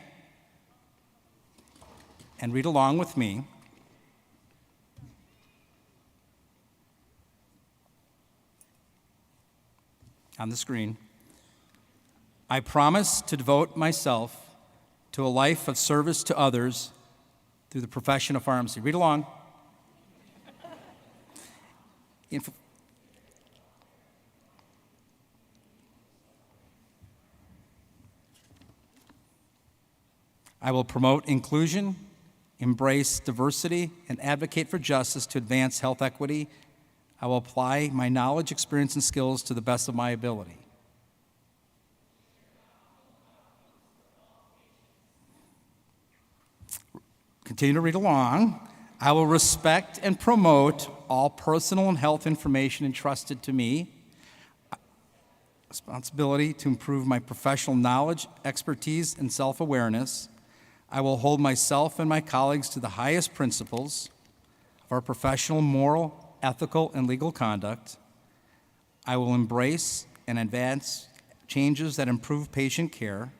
and read along with me. On the screen. I promise to devote myself to a life of service to others through the profession of pharmacy. Read along. I will promote inclusion, embrace diversity, and advocate for justice to advance health equity. I will apply my knowledge, experience, and skills to the best of my ability. Continue to read along. I will respect and promote all personal and health information entrusted to me. Responsibility to improve my professional knowledge, expertise, and self-awareness. I will hold myself and my colleagues to the highest principles of our professional, moral, ethical, and legal conduct. I will embrace and advance changes that improve patient care.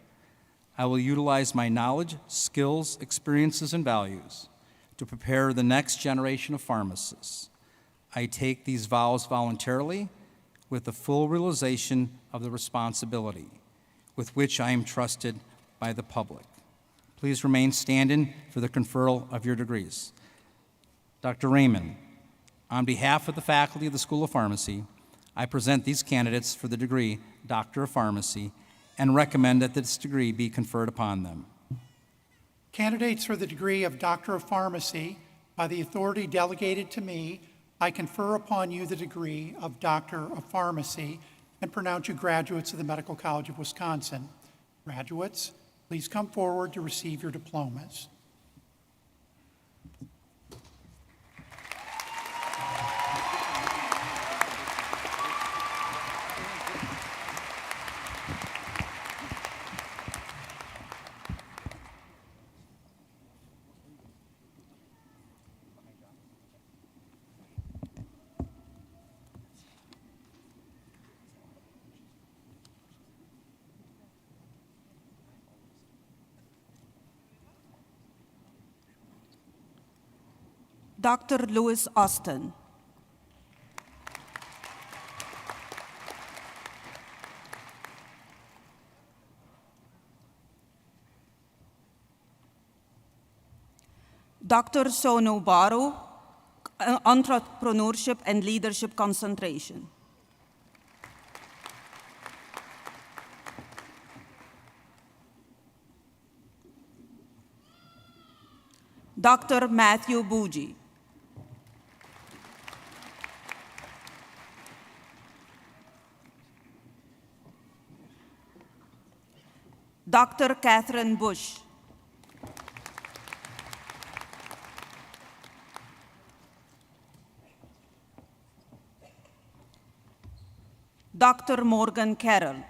I will utilize my knowledge, skills, experiences, and values to prepare the next generation of pharmacists. I take these vows voluntarily with the full realization of the responsibility with which I am trusted by the public. Please remain standing for the conferral of your degrees. Dr. Raymond, on behalf of the faculty of the School of Pharmacy, I present these candidates for the degree Doctor of Pharmacy and recommend that this degree be conferred upon them. Candidates for the degree of Doctor of Pharmacy, by the authority delegated to me, I confer upon you the degree of Doctor of Pharmacy and pronounce you graduates of the Medical College of Wisconsin. Graduates, please come forward to receive your diplomas. Dr. Louis Austin. Dr. Sonu Baru, Entrepreneurship and Leadership Concentration. Dr. Matthew Bougie. Dr. Catherine Bush. Dr. Morgan Carroll.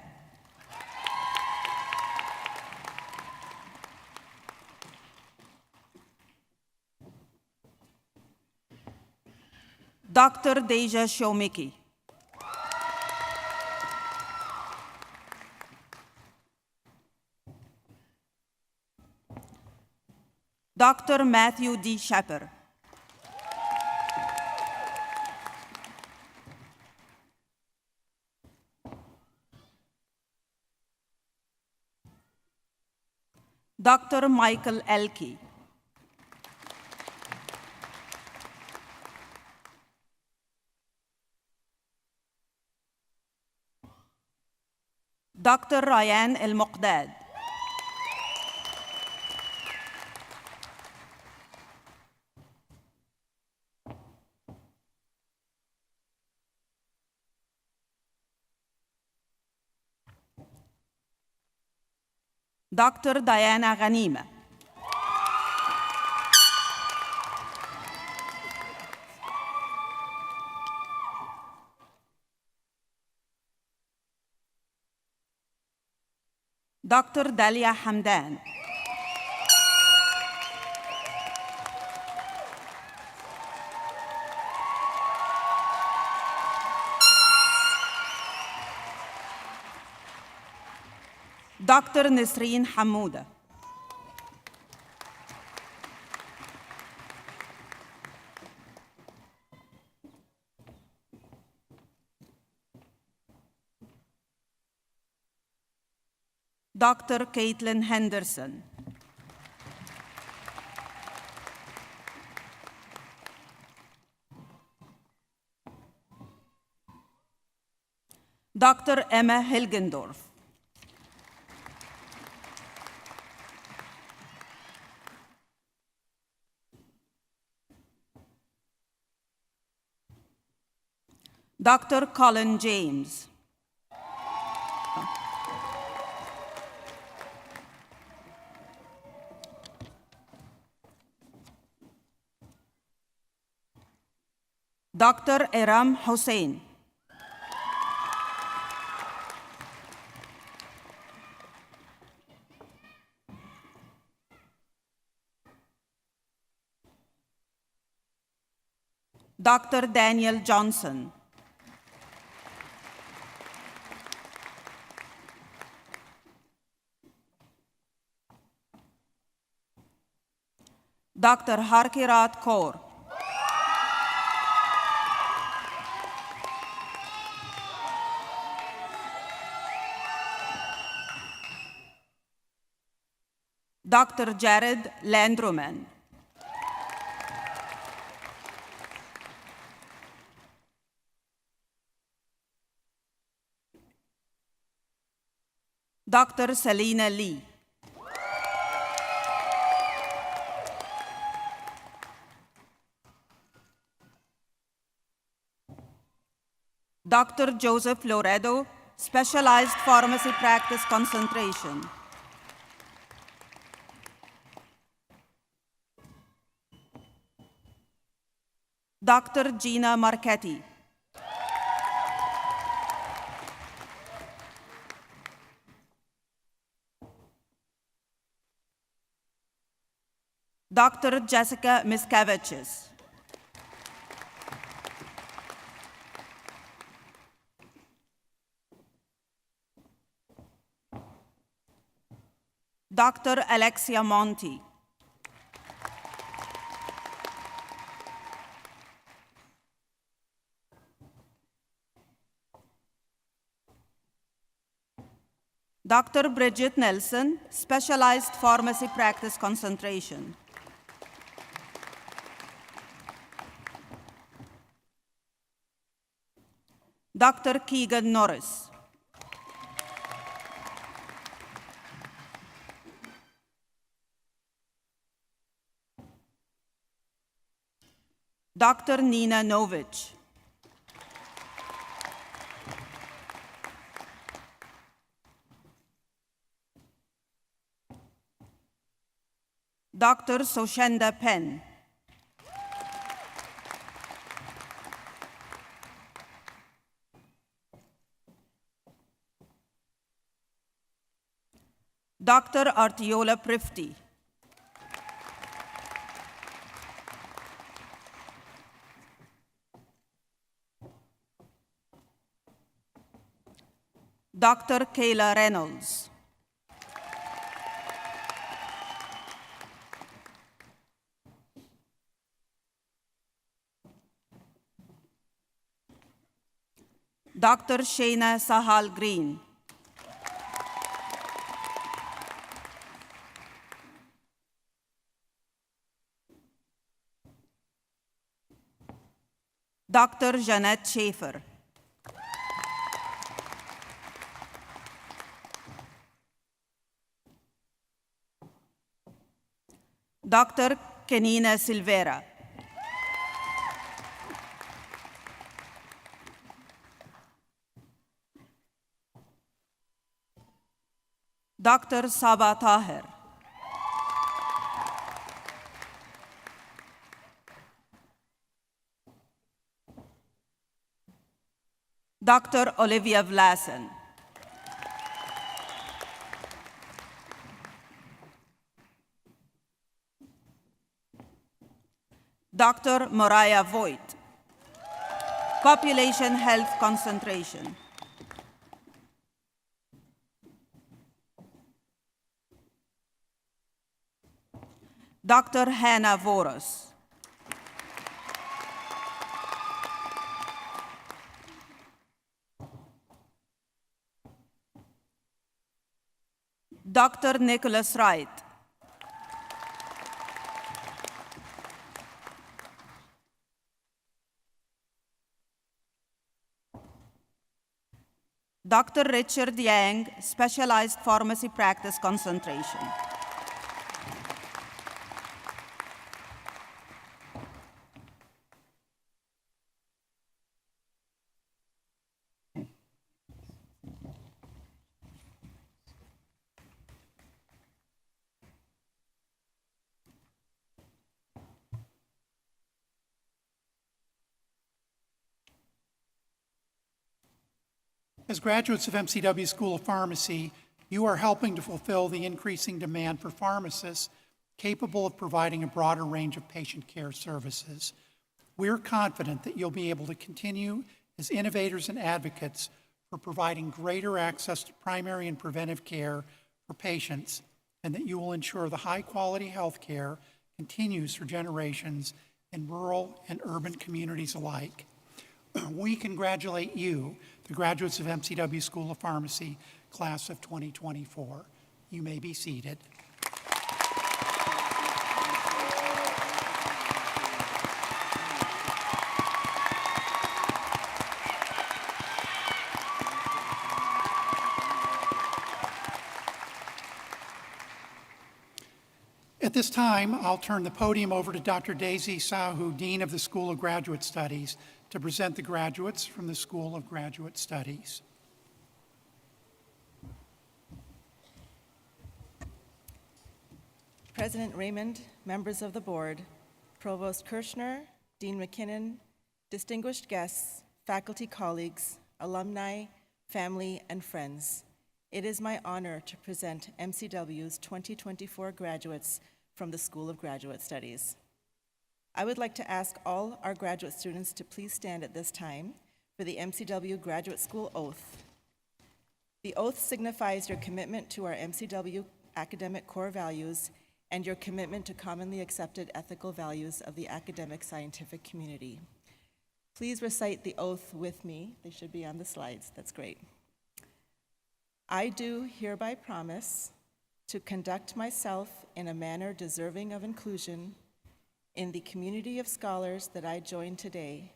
Dr. Deja Shomiki. Dr. Matthew D. Shepard. Dr. Michael Elke. Dr. Ryan El Muqdad. Dr. Diana Ghanima. Dr. Dalia Hamdan. Dr. Nisreen Hamouda. Dr. Caitlin Henderson. Dr. Emma Hilgendorf. Dr. Colin James. Dr. Iram Hussain. Dr. Daniel Johnson. Dr. Harkirat Kaur. Dr. Jared Landruman. Dr. Selena Lee. Dr. Joseph Loredo, Specialized Pharmacy Practice Concentration. Dr. Gina Marchetti. Dr. Jessica Miscavicius. Dr. Alexia Monti. Dr. Bridget Nelson, Specialized Pharmacy Practice Concentration. Dr. Keegan Norris. Dr. Nina Novich. Dr. Soshenda Penn. Dr. Artiola Prifty. Dr. Kayla Reynolds. Dr. Shayna Sahal Green. Dr. Jeanette Schaefer. Dr. Kenina Silvera. Dr. Saba Tahir. Dr. Olivia Vlasen. Dr. Mariah Voigt. Population Health Concentration. Dr. Hannah Voros. Dr. Nicholas Wright. Dr. Richard Yang, Specialized Pharmacy Practice Concentration. As graduates of MCW School of Pharmacy, you are helping to fulfill the increasing demand for pharmacists capable of providing a broader range of patient care services. We're confident that you'll be able to continue as innovators and advocates for providing greater access to primary and preventive care for patients, and that you will ensure the high-quality health care continues for generations in rural and urban communities alike. We congratulate you, the graduates of MCW School of Pharmacy, class of 2024. You may be seated. At this time, I'll turn the podium over to Dr. Daisy Sahu, Dean of the School of Graduate Studies, to present the graduates from the School of Graduate Studies. President Raymond, members of the board, Provost Kirshner, Dean McKinnon, distinguished guests, faculty colleagues, alumni, family, and friends. It is my honor to present MCW's 2024 graduates from the School of Graduate Studies. I would like to ask all our graduate students to please stand at this time for the MCW Graduate School Oath. The oath signifies your commitment to our MCW academic core values and your commitment to commonly accepted ethical values of the academic scientific community. Please recite the oath with me. They should be on the slides. That's great. I do hereby promise to conduct myself in a manner deserving of inclusion in the community of scholars that I join today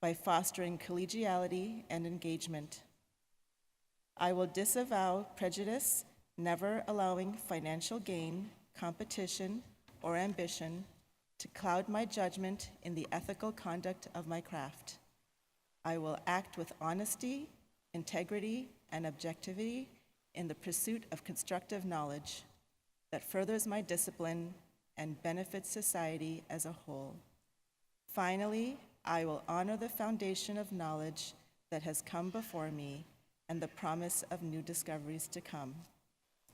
by fostering collegiality and engagement. I will disavow prejudice, never allowing financial gain, competition, or ambition to cloud my judgment in the ethical conduct of my craft. I will act with honesty, integrity, and objectivity in the pursuit of constructive knowledge that furthers my discipline and benefits society as a whole. Finally, I will honor the foundation of knowledge that has come before me and the promise of new discoveries to come.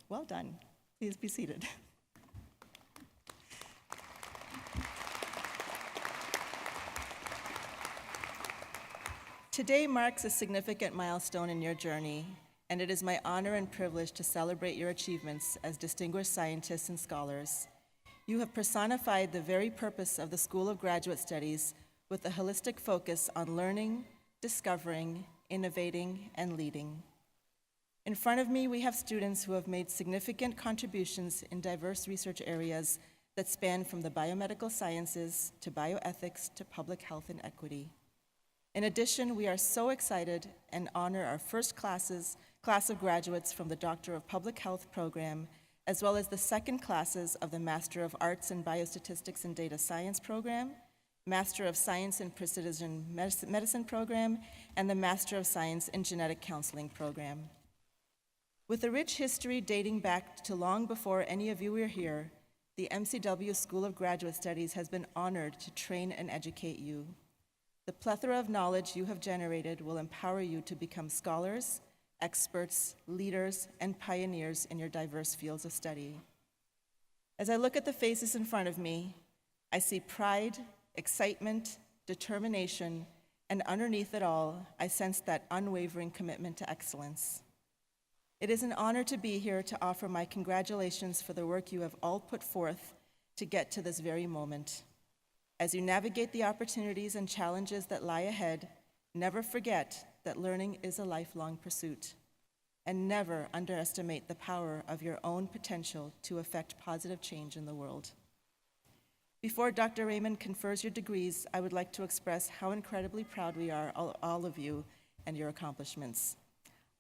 Well done. Please be seated. Today marks a significant milestone in your journey and it is my honor and privilege to celebrate your achievements as distinguished scientists and scholars. You have personified the very purpose of the School of Graduate Studies with a holistic focus on learning, discovering, innovating, and leading. In front of me, we have students who have made significant contributions in diverse research areas that span from the biomedical sciences to bioethics to public health and equity. In addition, we are so excited and honor our first class of graduates from the Doctor of Public Health program, as well as the second classes of the Master of Arts in Biostatistics and Data Science program, Master of Science in Precision Medicine program, and the Master of Science in Genetic Counseling program. With a rich history dating back to long before any of you were here, the MCW School of Graduate Studies has been honored to train and educate you. The plethora of knowledge you have generated will empower you to become scholars, experts, leaders, and pioneers in your diverse fields of study. As I look at the faces in front of me, I see pride, excitement, determination, and underneath it all, I sense that unwavering commitment to excellence. It is an honor to be here to offer my congratulations for the work you have all put forth to get to this very moment. As you navigate the opportunities and challenges that lie ahead, never forget that learning is a lifelong pursuit, and never underestimate the power of your own potential to affect positive change in the world. Before Dr. Raymond confers your degrees, I would like to express how incredibly proud we are, all of you, and your accomplishments.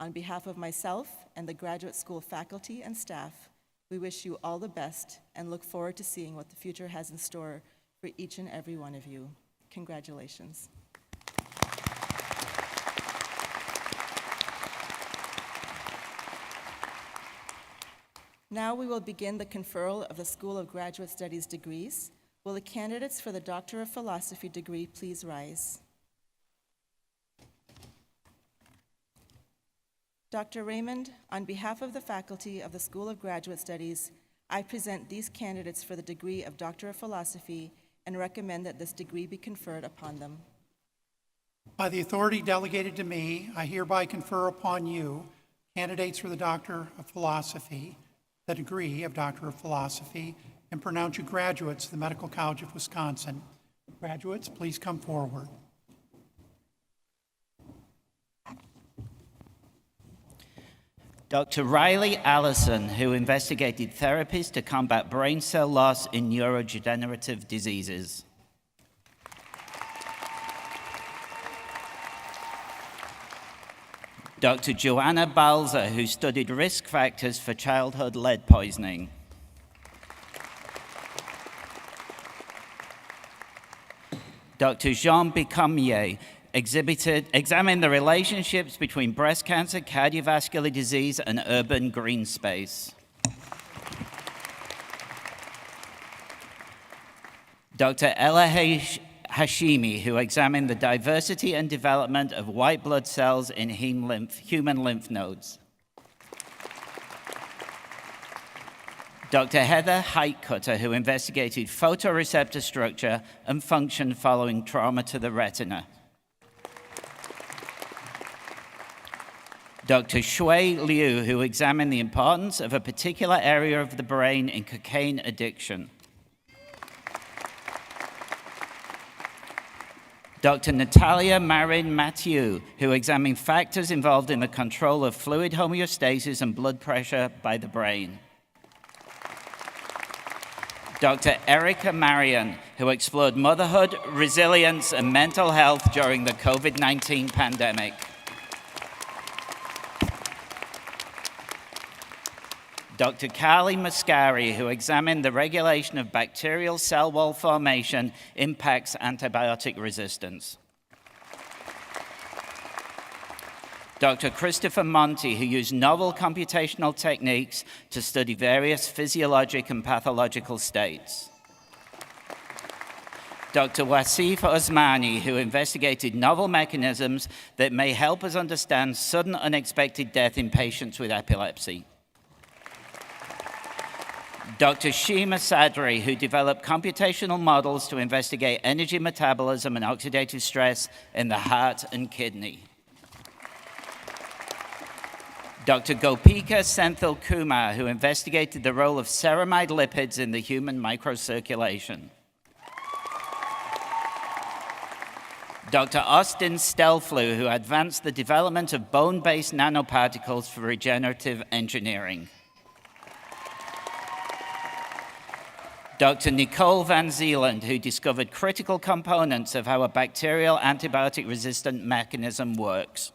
On behalf of myself and the graduate school faculty and staff, we wish you all the best and look forward to seeing what the future has in store for each and every one of you. Congratulations. Now we will begin the conferral of the School of Graduate Studies degrees. Will the candidates for the Doctor of Philosophy degree please rise? Dr. Raymond, on behalf of the faculty of the School of Graduate Studies, I present these candidates for the degree of Doctor of Philosophy and recommend that this degree be conferred upon them. By the authority delegated to me, I hereby confer upon you, candidates for the Doctor of Philosophy, the degree of Doctor of Philosophy, and pronounce you graduates of the Medical College of Wisconsin. Graduates, please come forward. Dr. Riley Allison, who investigated therapies to combat brain cell loss in neurodegenerative diseases. Dr. Joanna Balzer, who studied risk factors for childhood lead poisoning. Dr. Jean Bicomier examined the relationships between breast cancer, cardiovascular disease, and urban green space. Dr. Ella Hashimi, who examined the diversity and development of white blood cells in human lymph nodes. Dr. Heather Heitcutter, who investigated photoreceptor structure and function following trauma to the retina. Dr. Shui Liu, who examined the importance of a particular area of the brain in cocaine addiction. Dr. Natalia Marin-Mathieu, who examined factors involved in the control of fluid homeostasis and blood pressure by the brain. Dr. Erica Marion, who explored motherhood, resilience, and mental health during the COVID-19 pandemic. Dr. Carly Mascari, who examined the regulation of bacterial cell wall formation impacts antibiotic resistance. Dr. Christopher Monti, who used novel computational techniques to study various physiologic and pathological states. Dr. Wasif Osmani, who investigated novel mechanisms that may help us understand sudden unexpected death in patients with epilepsy. Dr. Shima Sadri, who developed computational models to investigate energy metabolism and oxidative stress in the heart and kidney. Dr. Gopika Senthil Kumar, who investigated the role of ceramide lipids in the human microcirculation. Dr. Austin Stelflu, who advanced the development of bone-based nanoparticles for regenerative engineering. Dr. Nicole Van Zeeland, who discovered critical components of how a bacterial antibiotic-resistant mechanism works.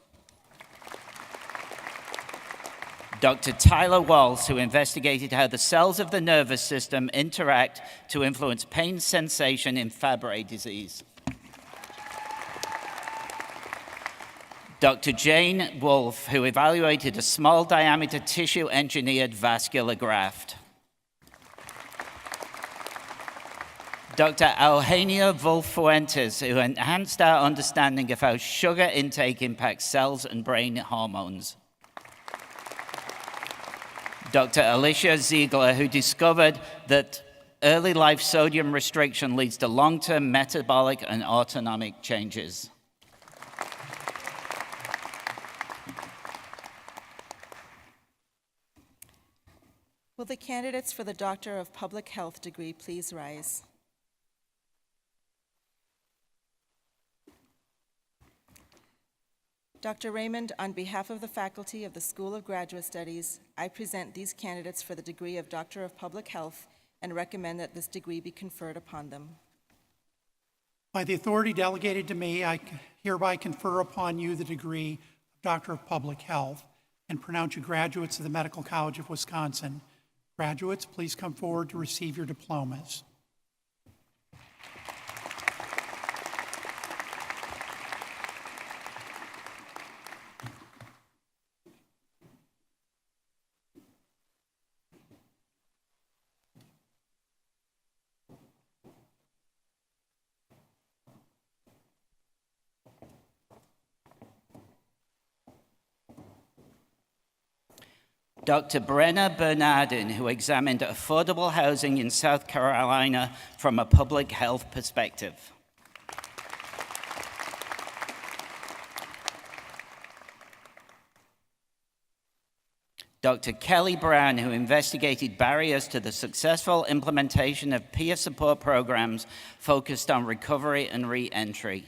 Dr. Tyler Walsh, who investigated how the cells of the nervous system interact to influence pain sensation in Fabry disease. Dr. Jane Wolfe, who evaluated a small diameter tissue-engineered vascular graft. Dr. Eugenia Wolf-Fuentes, who enhanced our understanding of how sugar intake impacts cells and brain hormones. Dr. Alicia Ziegler, who discovered that early life sodium restriction leads to long-term metabolic and autonomic changes. Will the candidates for the Doctor of Public Health degree please rise? Dr. Raymond, on behalf of the faculty of the School of Graduate Studies, I present these candidates for the degree of Doctor of Public Health and recommend that this degree be conferred upon them. By the authority delegated to me, I hereby confer upon you the degree of Doctor of Public Health and pronounce you graduates of the Medical College of Wisconsin. Graduates, please come forward to receive your diplomas. Dr. Brenna Bernardin, who examined affordable housing in South Carolina from a public health perspective. Dr. Kelly Brown, who investigated barriers to the successful implementation of peer support programs focused on recovery and re-entry.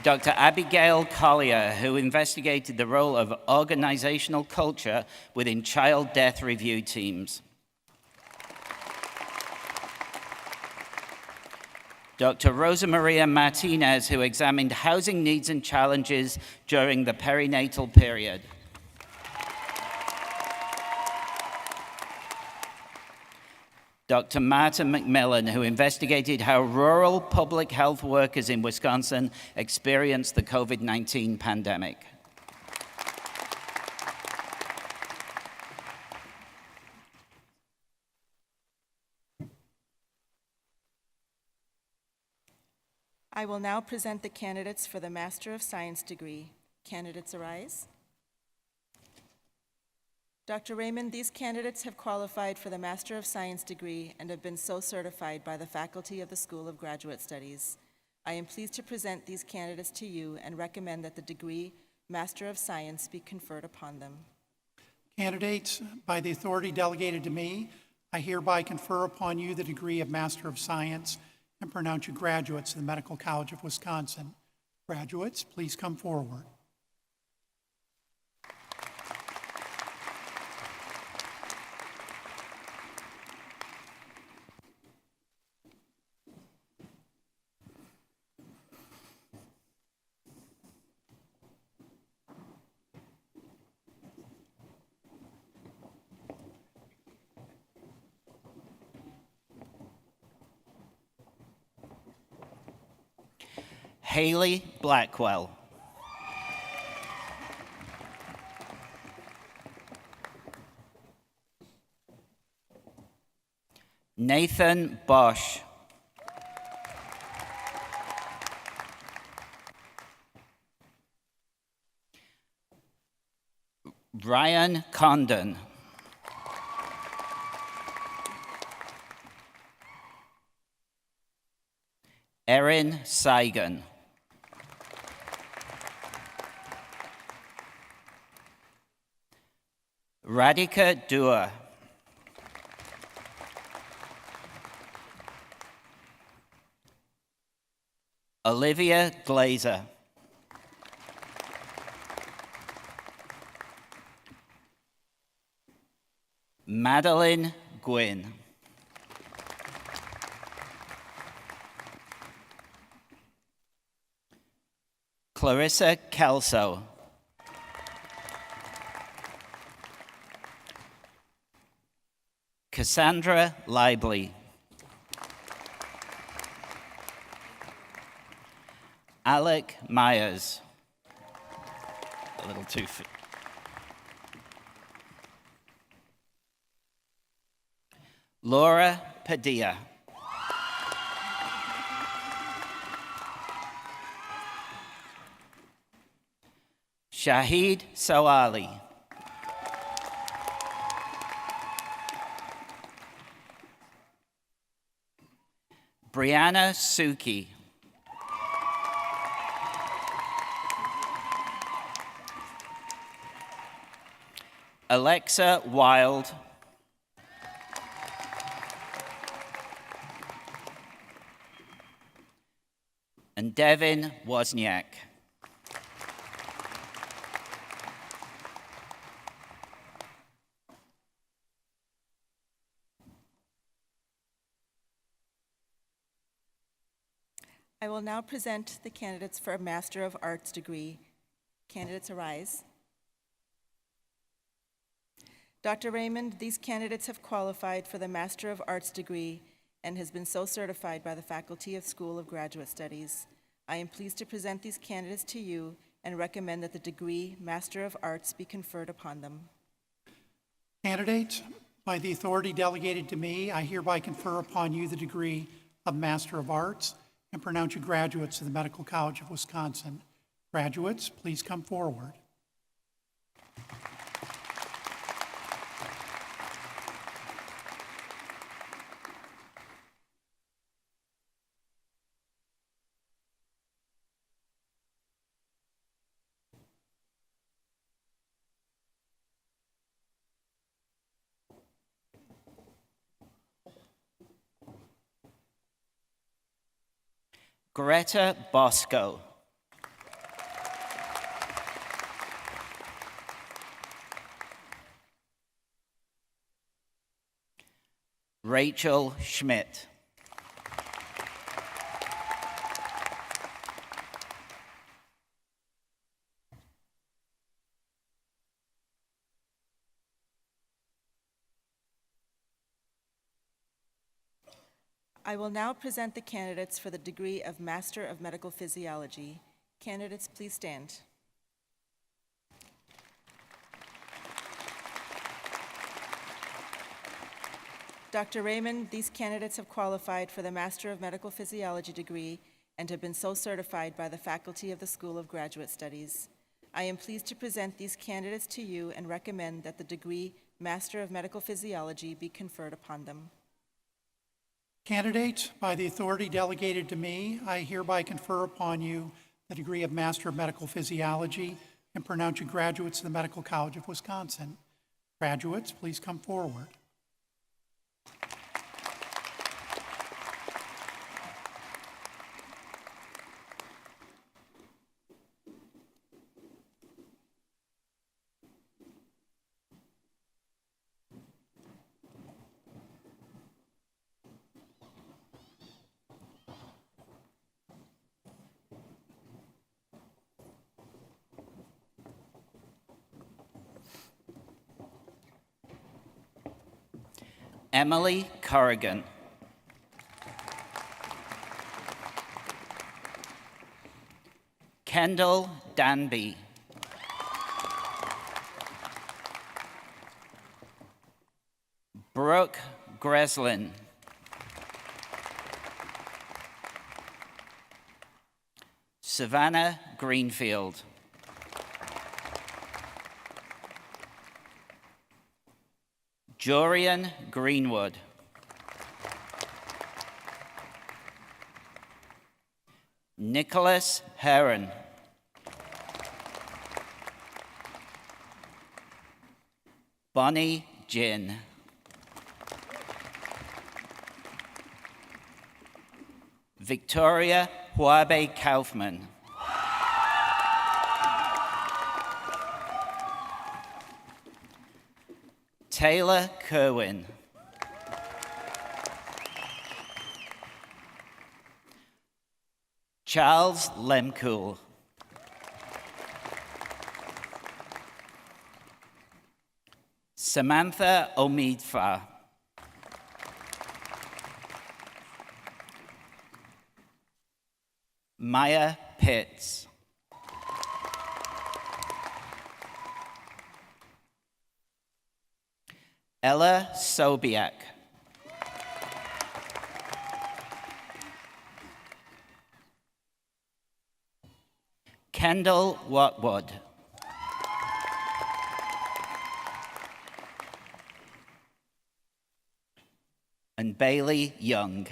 Dr. Abigail Collier, who investigated the role of organizational culture within child death review teams. Dr. Rosa Maria Martinez, who examined housing needs and challenges during the perinatal period. Dr. Marta McMillan, who investigated how rural public health workers in Wisconsin experienced the COVID-19 pandemic. I will now present the candidates for the Master of Science degree. Candidates arise. Dr. Raymond, these candidates have qualified for the Master of Science degree and have been so certified by the faculty of the School of Graduate Studies. I am pleased to present these candidates to you and recommend that the degree Master of Science be conferred upon them. Candidates, by the authority delegated to me, I hereby confer upon you the degree of Master of Science and pronounce you graduates of the Medical College of Wisconsin. Graduates, please come forward. Haley Blackwell. Nathan Bosch. Ryan Condon. Erin Seigan. Radhika Dua. Olivia Glazer. Madeline Gwynn. Clarissa Kelso. Cassandra Lively. Alec Myers. A little too. Laura Padilla. Shahid Sawali. Brianna Suki. Alexa Wild. And Devin Wozniak. I will now present the candidates for a Master of Arts degree. Candidates arise. Dr. Raymond, these candidates have qualified for the Master of Arts degree and has been so certified by the faculty of School of Graduate Studies. I am pleased to present these candidates to you and recommend that the degree Master of Arts be conferred upon them. Candidates, by the authority delegated to me, I hereby confer upon you the degree of Master of Arts and pronounce you graduates of the Medical College of Wisconsin. Graduates, please come forward. Greta Bosco. Rachel Schmidt. I will now present the candidates for the degree of Master of Medical Physiology. Candidates, please stand. Dr. Raymond, these candidates have qualified for the Master of Medical Physiology degree and have been so certified by the faculty of the School of Graduate Studies. I am pleased to present these candidates to you and recommend that the degree Master of Medical Physiology be conferred upon them. Candidates, by the authority delegated to me, I hereby confer upon you the degree of Master of Medical Physiology and pronounce you graduates of the Medical College of Wisconsin. Graduates, please come forward. Emily Corrigan. Kendall Danby. Brooke Greslin. Savannah Greenfield. Jorian Greenwood. Nicholas Heron. Bonnie Jin. Victoria Huabe Kaufman. Taylor Kerwin. Charles Lemcool. Samantha Omidfa. Maya Pitts. Ella Sobiak. Kendall Watwood. And Bailey Young.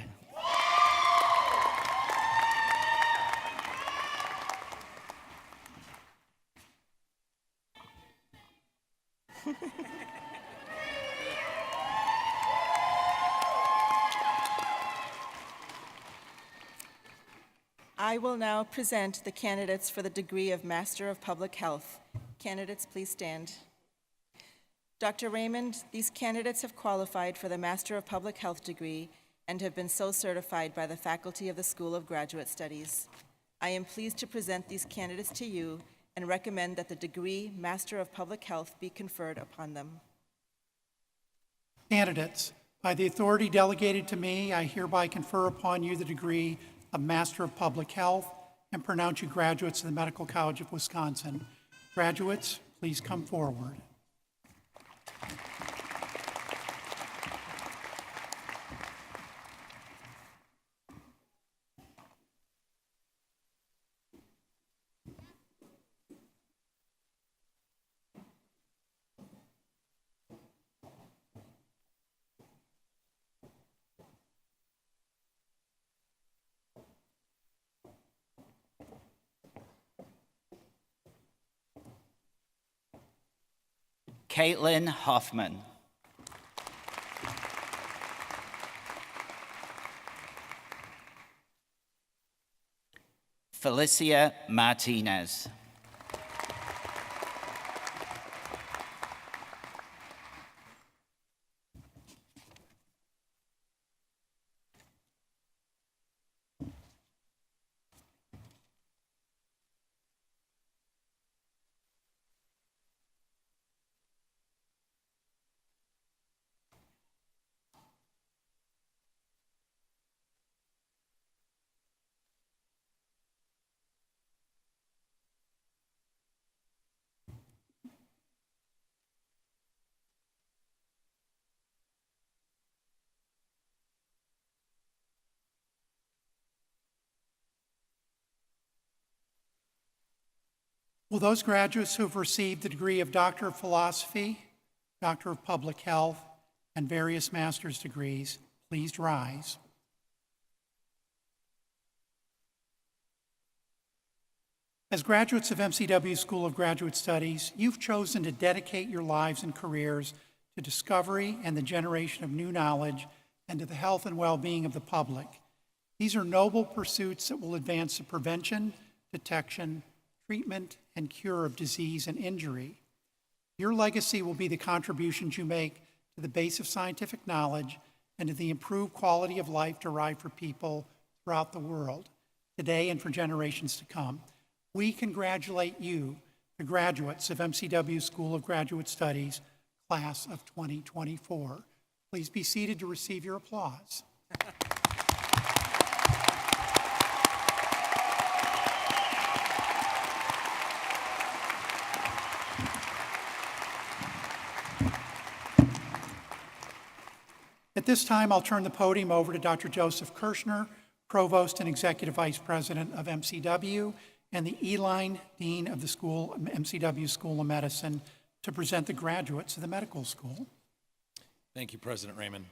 I will now present the candidates for the degree of Master of Public Health. Candidates, please stand. Dr. Raymond, these candidates have qualified for the Master of Public Health degree and have been so certified by the faculty of the School of Graduate Studies. I am pleased to present these candidates to you and recommend that the degree Master of Public Health be conferred upon them. Candidates, by the authority delegated to me, I hereby confer upon you the degree of Master of Public Health and pronounce you graduates of the Medical College of Wisconsin. Graduates, please come forward. Caitlin Hoffman. Felicia Martinez. Will those graduates who have received the degree of Doctor of Philosophy, Doctor of Public Health, and various master's degrees, please rise. As graduates of MCW School of Graduate Studies, you've chosen to dedicate your lives and careers to discovery and the generation of new knowledge and to the health and well-being of the public. These are noble pursuits that will advance the prevention, detection, treatment, and cure of disease and injury. Your legacy will be the contributions you make to the base of scientific knowledge and to the improved quality of life derived for people throughout the world, today and for generations to come. We congratulate you, the graduates of MCW School of Graduate Studies, class of 2024. Please be seated to receive your applause. At this time, I'll turn the podium over to Dr. Joseph Kirschner, Provost and Executive Vice President of MCW, and the Eline Dean of the school, MCW School of Medicine, to present the graduates of the medical school. Thank you, President Raymond.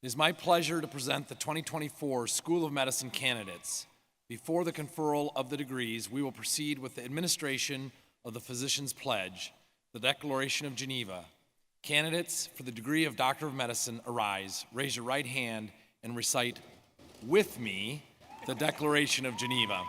It is my pleasure to present the 2024 School of Medicine candidates. Before the conferral of the degrees, we will proceed with the administration of the Physician's Pledge, the Declaration of Geneva, Candidates for the degree of Doctor of Medicine, arise, raise your right hand, and recite with me the Declaration of Geneva.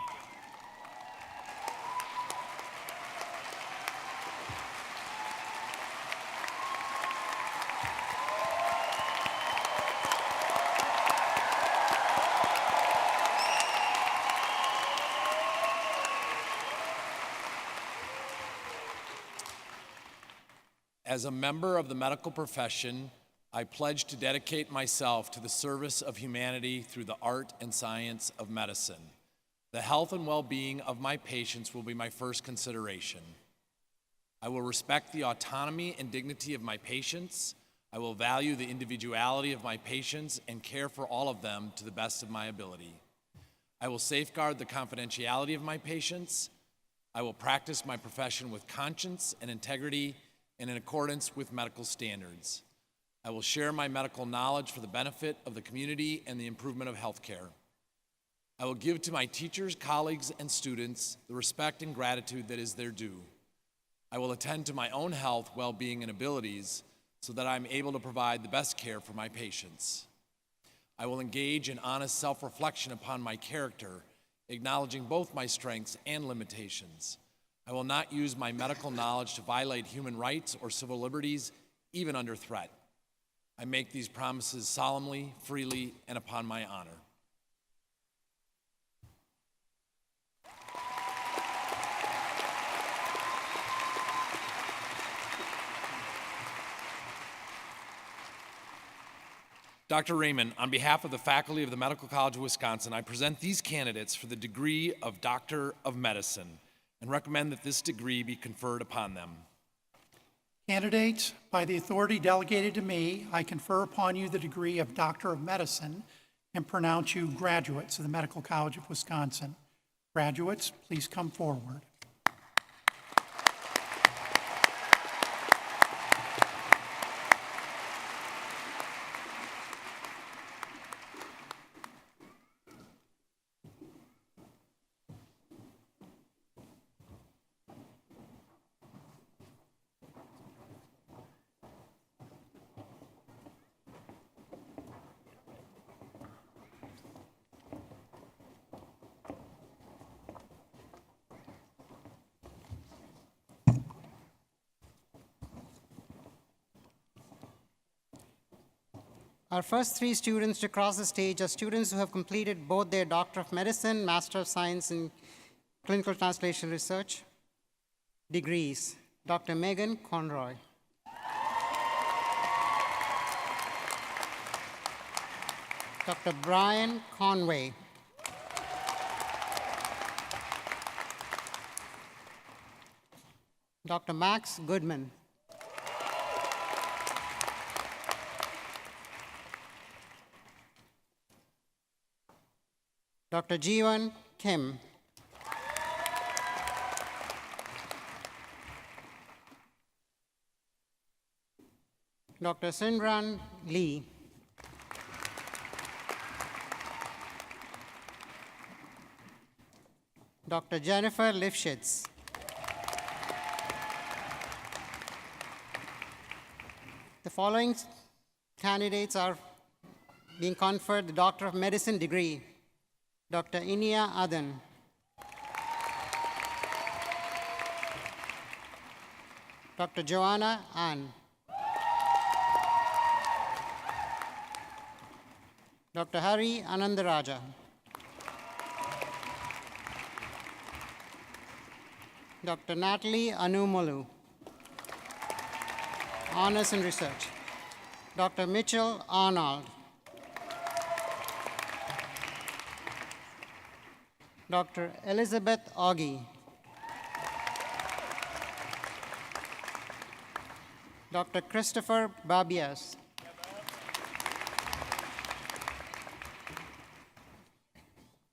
As a member of the medical profession, I pledge to dedicate myself to the service of humanity through the art and science of medicine. The health and well-being of my patients will be my first consideration. I will respect the autonomy and dignity of my patients. I will value the individuality of my patients and care for all of them to the best of my ability. I will safeguard the confidentiality of my patients. I will practice my profession with conscience and integrity and in accordance with medical standards. I will share my medical knowledge for the benefit of the community and the improvement of healthcare. I will give to my teachers, colleagues, and students the respect and gratitude that is their due. I will attend to my own health, well-being, and abilities so that I am able to provide the best care for my patients. I will engage in honest self-reflection upon my character, acknowledging both my strengths and limitations. I will not use my medical knowledge to violate human rights or civil liberties, even under threat. I make these promises solemnly, freely, and upon my honor. Dr. Raymond, on behalf of the faculty of the Medical College of Wisconsin, I present these candidates for the degree of Doctor of Medicine and recommend that this degree be conferred upon them. Candidates, by the authority delegated to me, I confer upon you the degree of Doctor of Medicine and pronounce you graduates of the Medical College of Wisconsin. Graduates, please come forward. Our first three students to cross the stage are students who have completed both their Doctor of Medicine, Master of Science in Clinical Translational Research degrees. Dr. Megan Conroy. Dr. Brian Conway. Dr. Max Goodman. Dr. Jiwan Kim. Dr. Sindran Lee. Dr. Jennifer Lifshitz. The following candidates are being conferred the Doctor of Medicine degree. Dr. Inia Adan. Dr. Joanna Ann. Dr. Hari Anandaraja. Dr. Natalie Anumolu. Honors in Research. Dr. Mitchell Arnold. Dr. Elizabeth Augie. Dr. Christopher Babias.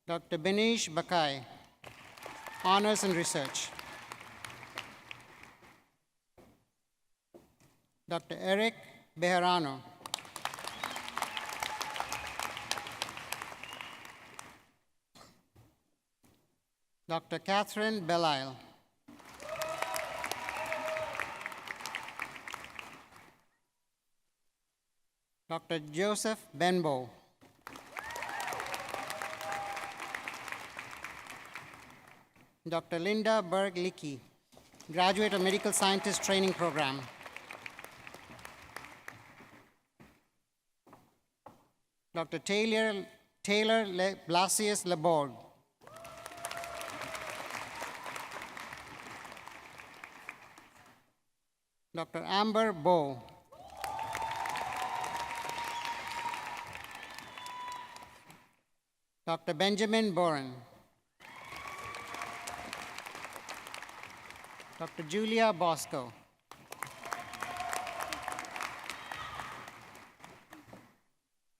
Dr. Benish Bakai. Honors in Research. Dr. Eric Bejarano. Dr. Catherine Belisle. Dr. Joseph Benbow. Dr. Linda Berg-Licky, graduate of Medical Scientist Training Program. Dr. Taylor Blasius Laborde. Dr. Amber Bow. Dr. Benjamin Boren. Dr. Julia Bosco.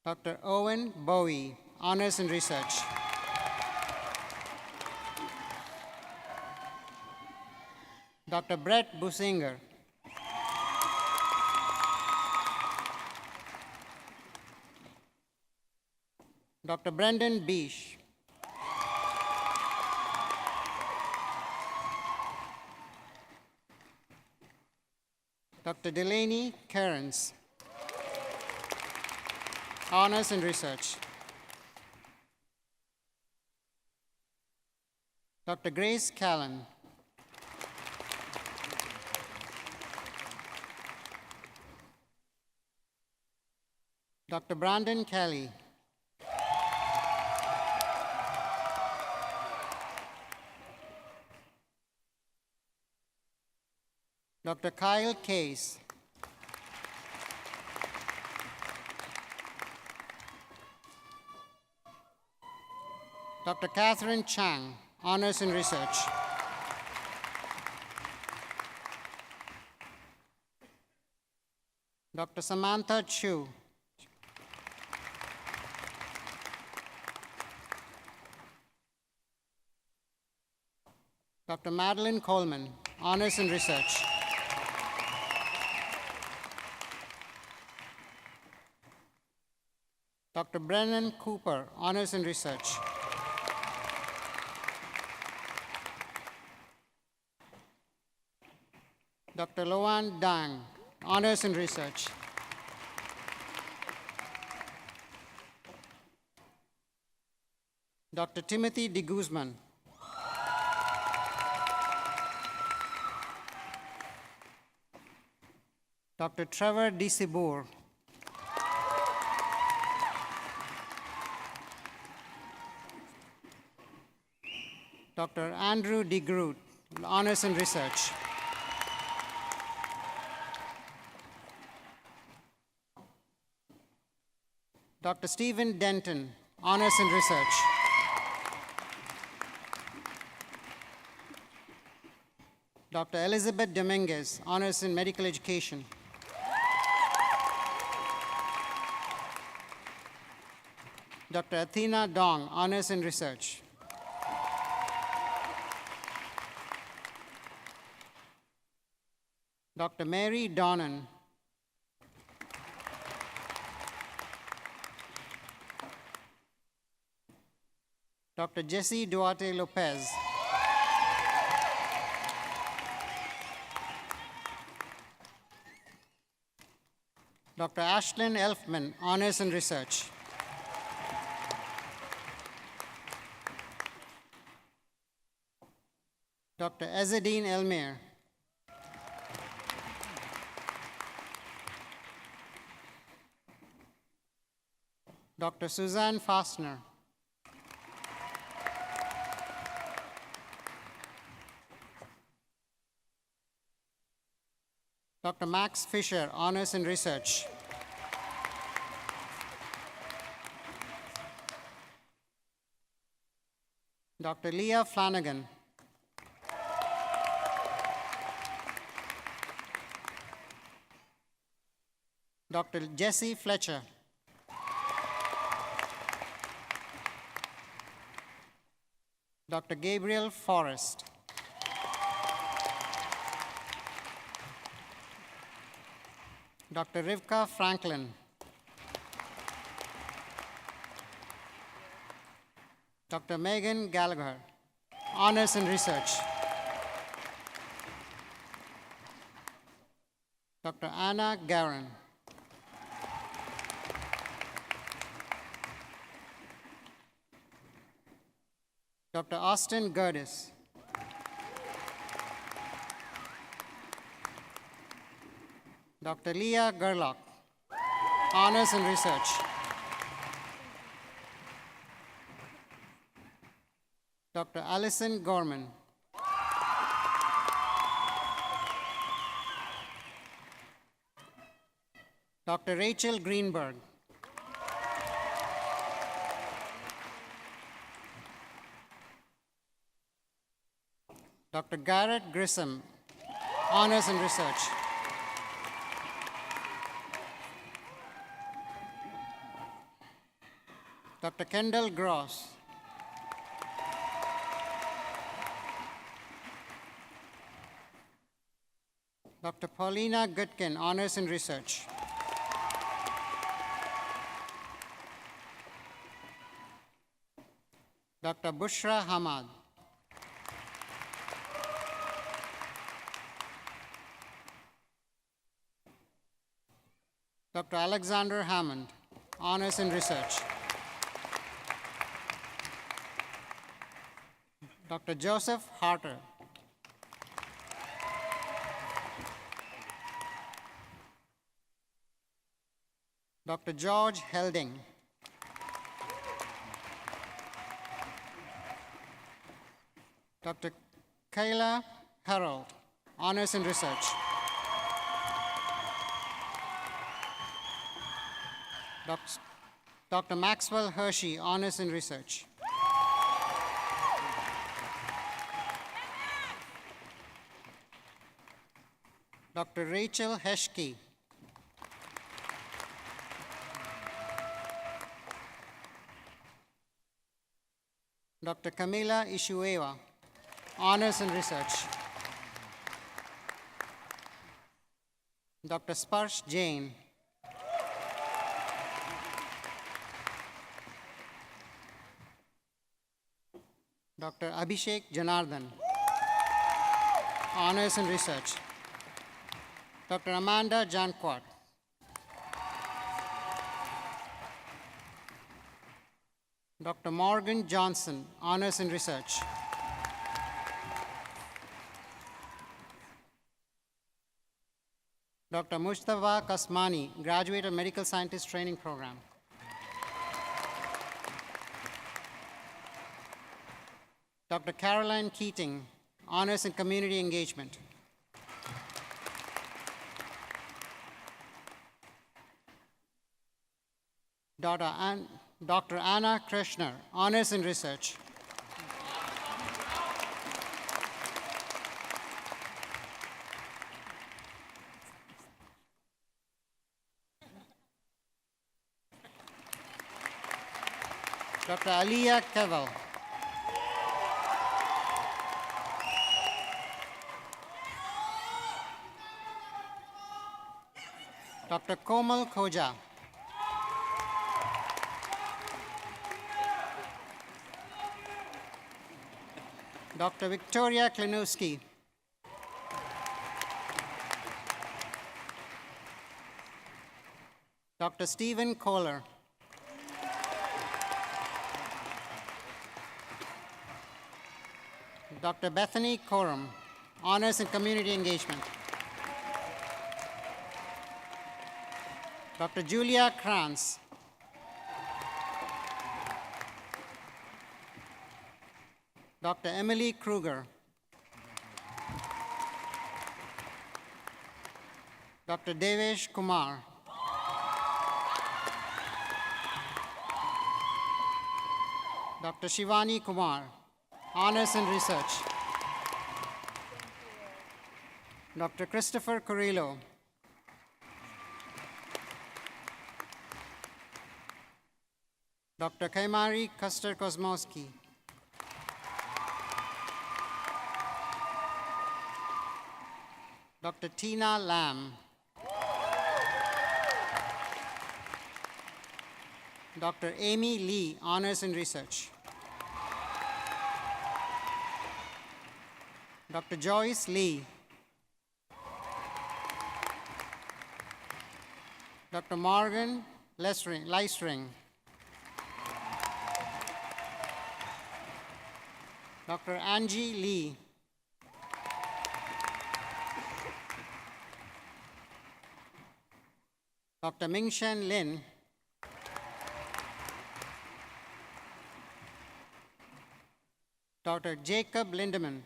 Dr. Owen Bowie, Honors in Research. Dr. Brett Businger. Dr. Brendan Beesh. Dr. Delaney Cairns, Honors in Research. Dr. Grace Callan. Dr. Brandon Kelly. Dr. Kyle Case. Dr. Catherine Chang, Honors in Research. Dr. Samantha Chu. Dr. Madeline Coleman, Honors in Research. Dr. Brennan Cooper, Honors in Research. Dr. Loan Dang, Honors in Research. Dr. Timothy De Guzman. Dr. Trevor DeSibour. Dr. Andrew De Groot, Honors in Research. Dr. Stephen Denton, Honors in Research. Dr. Elizabeth Dominguez, Honors in Medical Education. Dr. Athena Dong, Honors in Research. Dr. Mary Donnan. Dr. Jesse Duarte Lopez. Dr. Ashlyn Elfman, Honors in Research. Dr. Ezzedine Elmir. Dr. Suzanne Fassner. Dr. Max Fisher, Honors in Research. Dr. Leah Flanagan. Dr. Jesse Fletcher. Dr. Gabriel Forrest. Dr. Rivka Franklin. Dr. Megan Gallagher, Honors in Research. Dr. Anna Garan. Dr. Austin Gerdes. Dr. Leah Gerlach, Honors in Research. Dr. Allison Gorman. Dr. Rachel Greenberg. Dr. Garrett Grissom, Honors in Research. Dr. Kendall Gross. Dr. Paulina Gutkin, Honors in Research. Dr. Bushra Hamad. Dr. Alexander Hammond, Honors in Research. Dr. Joseph Harter. Dr. George Helding. Dr. Kayla Harold, Honors in Research. Dr. Maxwell Hershey, Honors in Research. Dr. Rachel Heschke. Dr. Camila Ishuewa, Honors in Research. Dr. Sparsh Jain. Dr. Abhishek Janardhan, Honors in Research. Dr. Amanda Janquart. Dr. Morgan Johnson, Honors in Research. Dr. Mustafa Kasmani, Graduate of Medical Scientist Training Program. Dr. Caroline Keating, Honors in Community Engagement. Dr. Anna Krishner, Honors in Research. Dr. Aliyah Keval. Dr. Komal Khoja. Dr. Victoria Klinowski. Dr. Stephen Kohler. Dr. Bethany Coram, Honors in Community Engagement. Dr. Julia Kranz. Dr. Emily Kruger. Dr. Devesh Kumar. Dr. Shivani Kumar, Honors in Research. Dr. Christopher Curillo. Dr. Kaimari Custer-Kozmowski. Dr. Tina Lam. Dr. Amy Lee, Honors in Research. Dr. Joyce Lee. Dr. Morgan Leistring. Dr. Angie Lee. Dr. Mingshan Lin. Dr. Jacob Lindemann.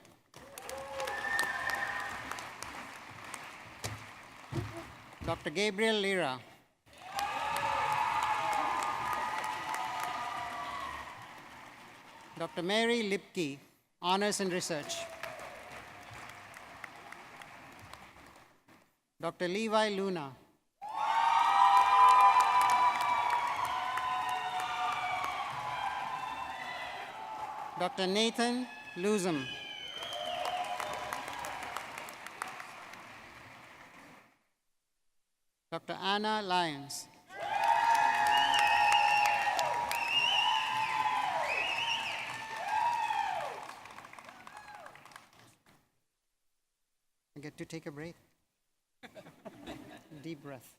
Dr. Gabriel Lira. Dr. Mary Lipke, Honors in Research. Dr. Levi Luna. Dr. Nathan Luzum. Dr. Anna Lyons. I get to take a break. Deep breath.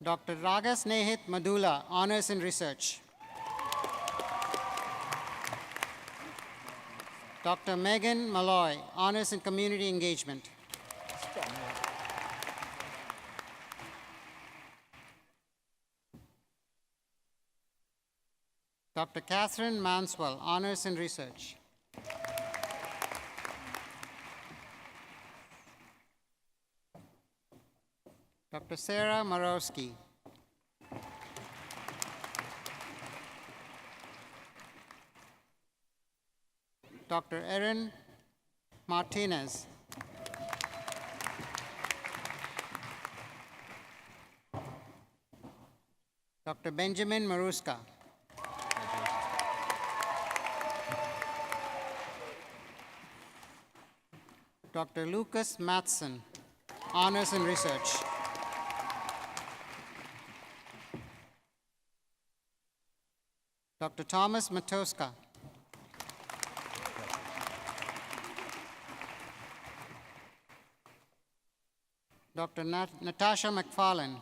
Dr. Ragas Nehit Madula, Honors in Research. Dr. Megan Malloy, Honors in Community Engagement. Dr. Catherine Manswell, Honors in Research. Dr. Sarah Marowski. Dr. Erin Martinez. Dr. Benjamin Maruska. Dr. Lucas Matson, Honors in Research. Dr. Thomas Matoska. Dr. Natasha McFarlane.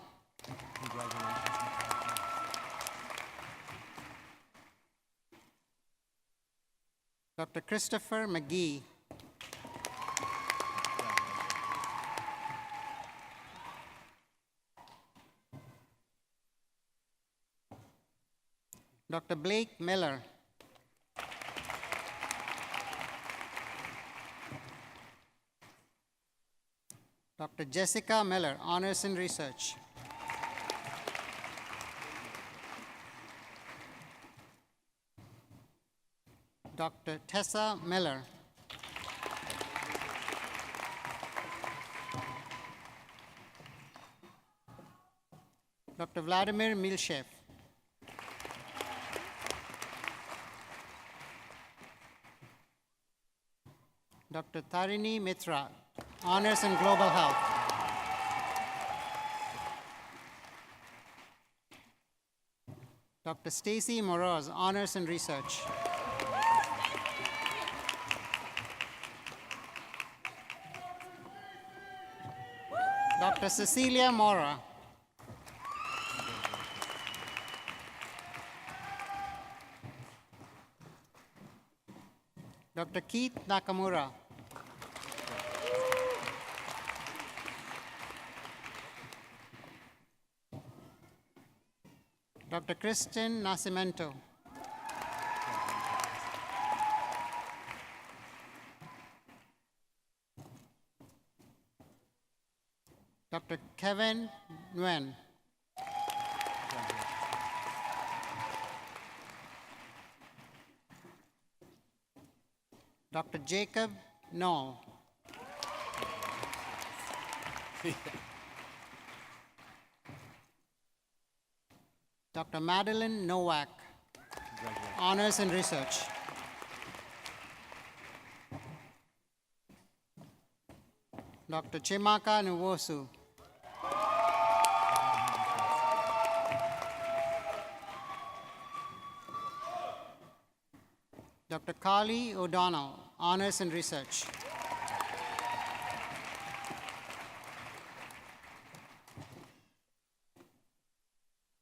Dr. Christopher McGee. Dr. Blake Miller. Dr. Jessica Miller, Honors in Research. Dr. Tessa Miller. Dr. Vladimir Milshev. Dr. Tarini Mitra, Honors in Global Health. Dr. Stacy Moroz, Honors in Research. Dr. Cecilia Mora. Dr. Keith Nakamura. Dr. Kristen Nascimento. Dr. Kevin Nguyen. Dr. Jacob Knoll. Dr. Madeline Nowak, honors in research. Dr. Chimaka Nwosu, Dr. Carly O'Donnell, honors in research.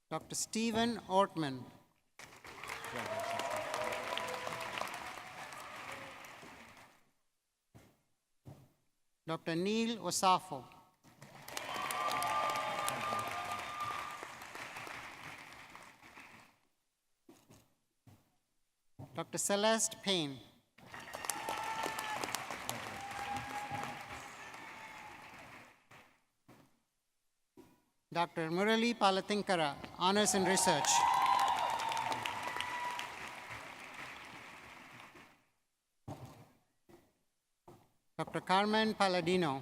Dr. Stephen Ortman, Dr. Neil Osafo, Dr. Celeste Payne, Dr. Murali Palatinkara, honors in research. Dr. Carmen Palladino,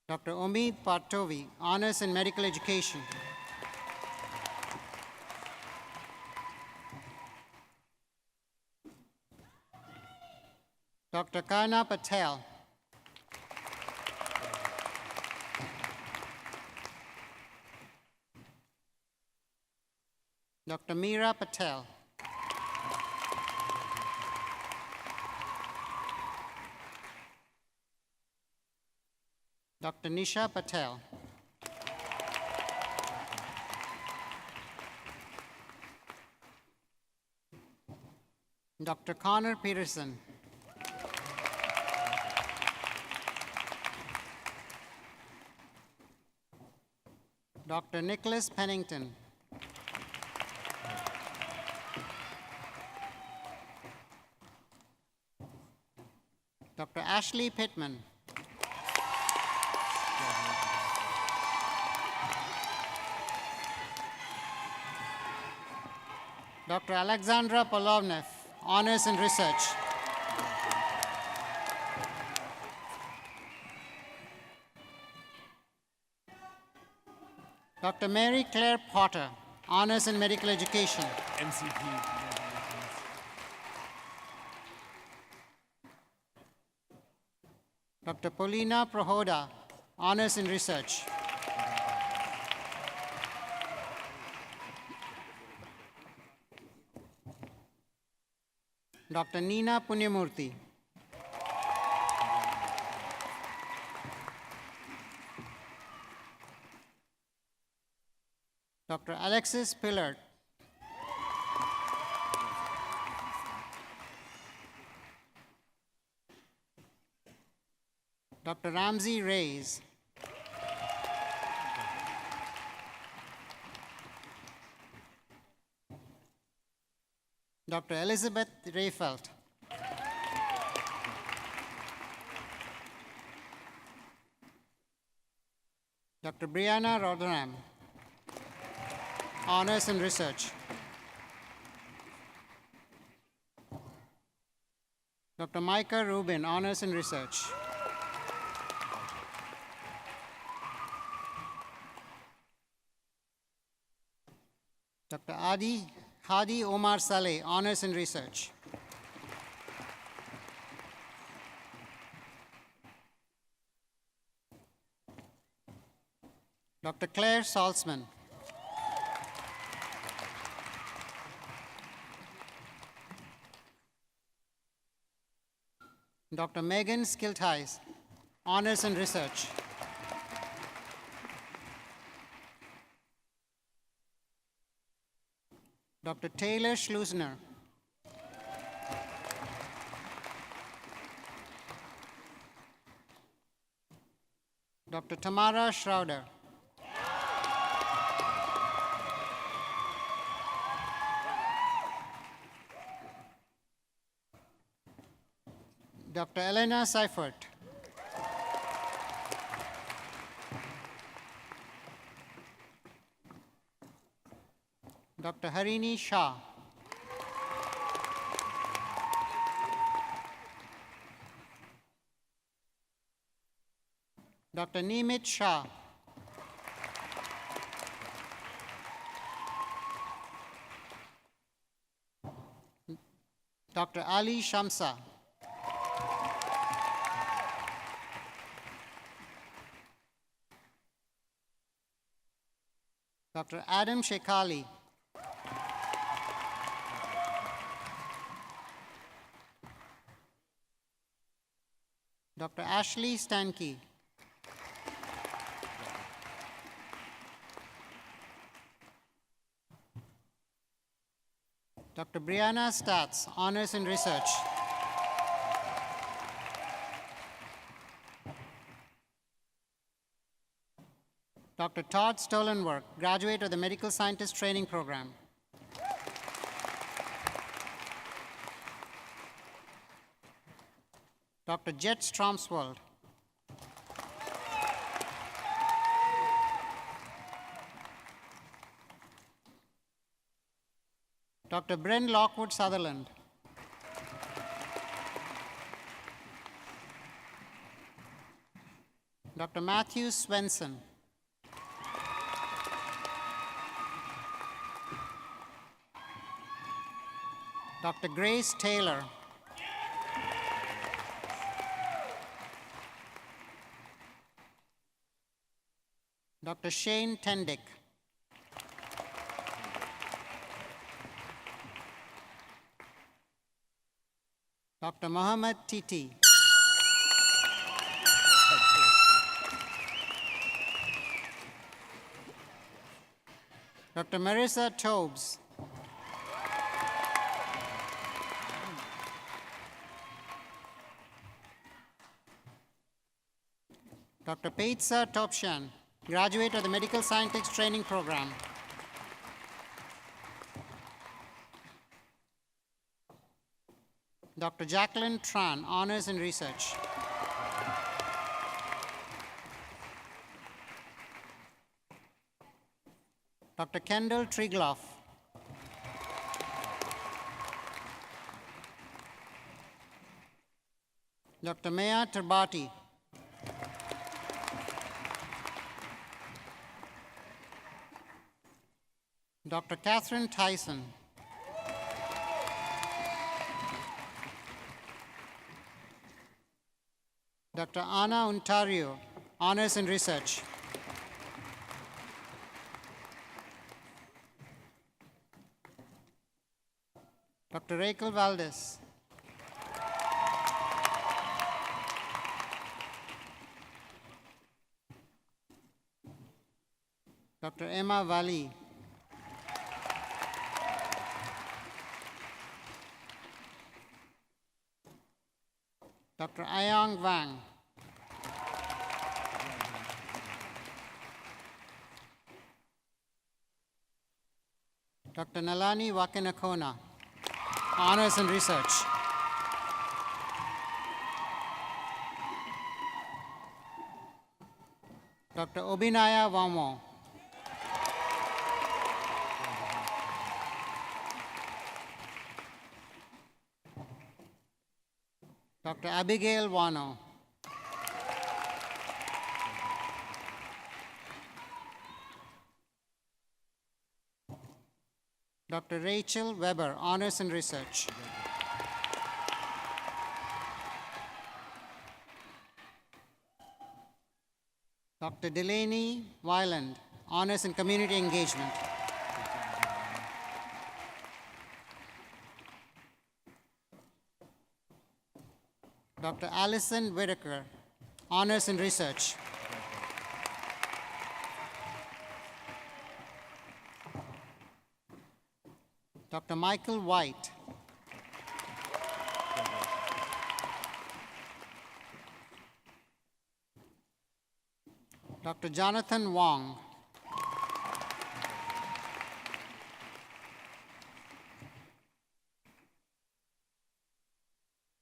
Dr. Omid Partovi, honors in medical education. Dr. Karna Patel, Dr. Meera Patel, Dr. Nisha Patel, Dr. Connor Peterson, Dr. Nicholas Pennington, Dr. Ashley Pittman, Dr. Alexandra Polovnev, honors in research. Dr. Mary Claire Potter, honors in medical education. MCP. Dr. Polina Prohoda, honors in research. Dr. Neena Punyamurthy, Dr. Alexis Pillard, Dr. Ramsey Reyes, Dr. Elizabeth Rayfelt, Dr. Brianna Rotherham, honors in research. Dr. Micah Rubin, honors in research. Dr. Hadi Omar Saleh, honors in research. Dr. Claire Salzman, Dr. Megan Skiltheis, honors in research. Dr. Taylor Schlusner, Dr. Tamara Schroeder, Dr. Elena Seifert, Dr. Harini Shah, Dr. Nimit Shah. Dr. Ali Shamsa. Dr. Adam Shekhali. Dr. Ashley Stanke. Dr. Brianna Statz, Honors in Research. Dr. Todd Stolenwerk, graduate of the Medical Scientist Training Program. Dr. Jet Stromswald. Dr. Bryn Lockwood Sutherland. Dr. Matthew Swenson. Dr. Grace Taylor. Dr. Shane Tendick. Dr. Mohammed Titi. Dr. Marissa Tobes. Dr. Peitza Topshan, graduate of the Medical Scientist Training Program. Dr. Jacqueline Tran, Honors in Research. Dr. Kendall Trigloff. Dr. Maya Terbati. Dr. Catherine Tyson. Dr. Anna Ontario, Honors in Research. Dr. Rachel Valdez. Dr. Emma Valley. Dr. Ayang Wang. Dr. Nalani Wakinakona, Honors in Research. Dr. Obinaya Wamo. Dr. Abigail Wano. Dr. Rachel Weber, Honors in Research. Dr. Delaney Weiland, Honors in Community Engagement. Dr. Allison Whitaker, Honors in Research. Dr. Michael White. Dr. Jonathan Wong.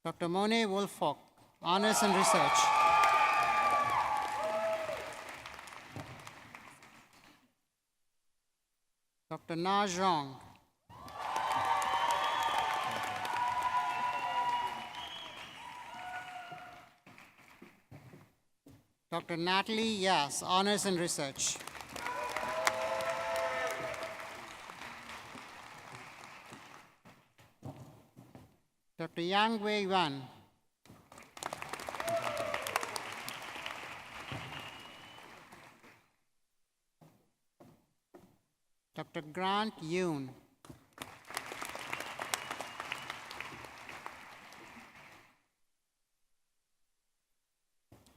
Dr. Monet Wolfok, Honors in Research. Dr. Na Zhong. Dr. Natalie Yas, Honors in Research. Dr. Yang Wei Yuan. Dr. Grant Yoon.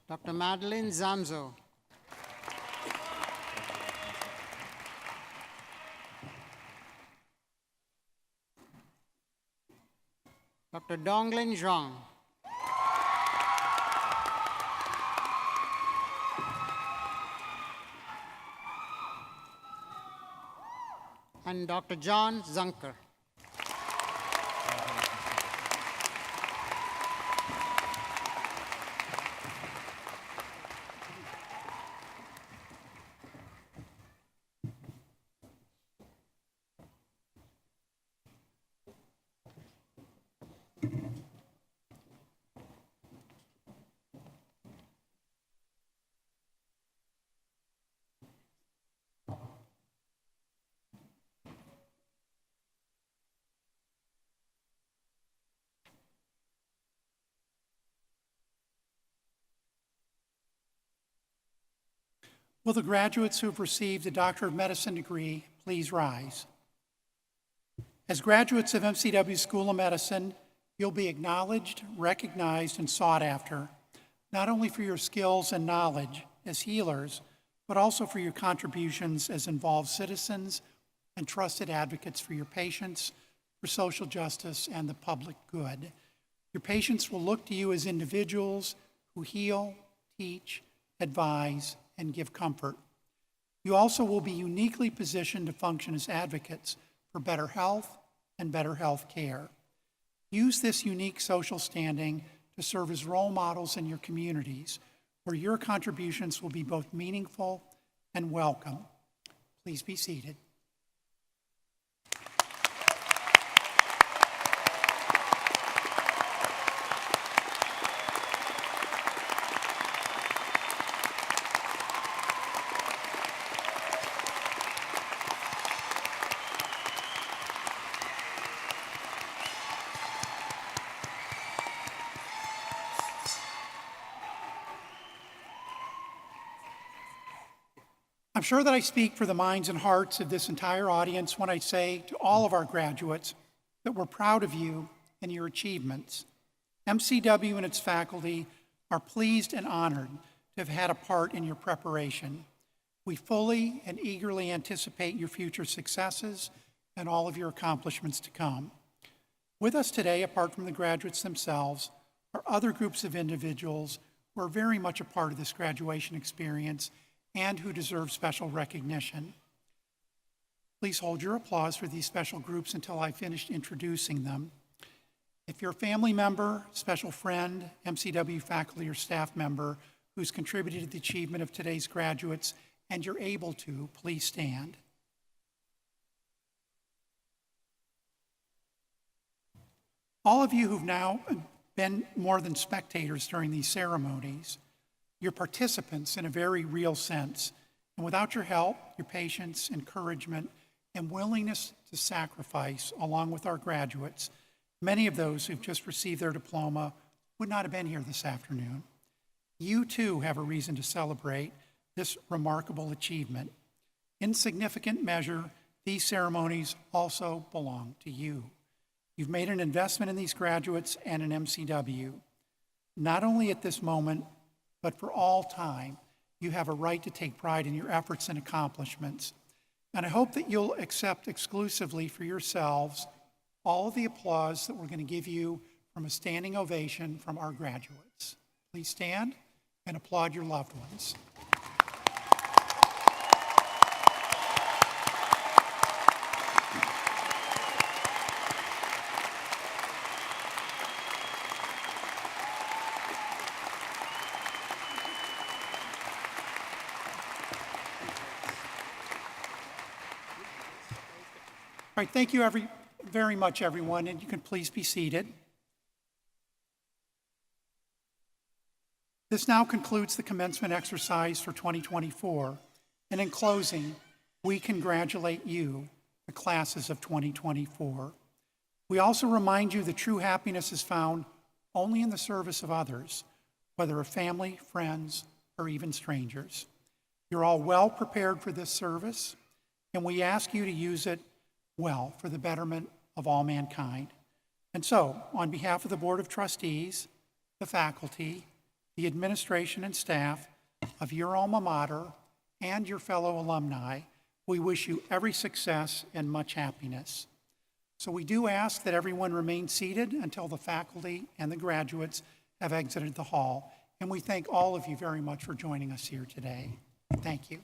Dr. Madeline Zamzo. Dr. Donglin Zhang. And Dr. John Zunker. Will the graduates who have received a Doctor of Medicine degree please rise? As graduates of MCW School of Medicine, you'll be acknowledged, recognized, and sought after, not only for your skills and knowledge as healers, but also for your contributions as involved citizens and trusted advocates for your patients, for social justice, and the public good. Your patients will look to you as individuals who heal, teach, advise, and give comfort. You also will be uniquely positioned to function as advocates for better health and better health care. Use this unique social standing to serve as role models in your communities, where your contributions will be both meaningful and welcome. Please be seated. I'm sure that I speak for the minds and hearts of this entire audience when I say to all of our graduates that we're proud of you and your achievements. MCW and its faculty are pleased and honored to have had a part in your preparation. We fully and eagerly anticipate your future successes and all of your accomplishments to come. With us today, apart from the graduates themselves, are other groups of individuals who are very much a part of this graduation experience and who deserve special recognition. Please hold your applause for these special groups until I've finished introducing them. If you're a family member, special friend, MCW faculty or staff member who's contributed to the achievement of today's graduates and you're able to, please stand. All of you who've now been more than spectators during these ceremonies, you're participants in a very real sense. And without your help, your patience, encouragement, and willingness to sacrifice, along with our graduates, many of those who've just received their diploma would not have been here this afternoon. You too have a reason to celebrate this remarkable achievement. In significant measure, these ceremonies also belong to you. You've made an investment in these graduates and in MCW. Not only at this moment, but for all time, you have a right to take pride in your efforts and accomplishments. And I hope that you'll accept exclusively for yourselves all of the applause that we're going to give you from a standing ovation from our graduates. Please stand and applaud your loved ones. All right, thank you very much, everyone, and you can please be seated. This now concludes the commencement exercise for 2024. And in closing, we congratulate you, the classes of 2024. We also remind you that true happiness is found only in the service of others, whether of family, friends, or even strangers. You're all well prepared for this service, and we ask you to use it well for the betterment of all mankind. And so, on behalf of the Board of Trustees, the faculty, the administration and staff of your alma mater, and your fellow alumni, we wish you every success and much happiness. So we do ask that everyone remain seated until the faculty and the graduates have exited the hall. And we thank all of you very much for joining us here today. Thank you.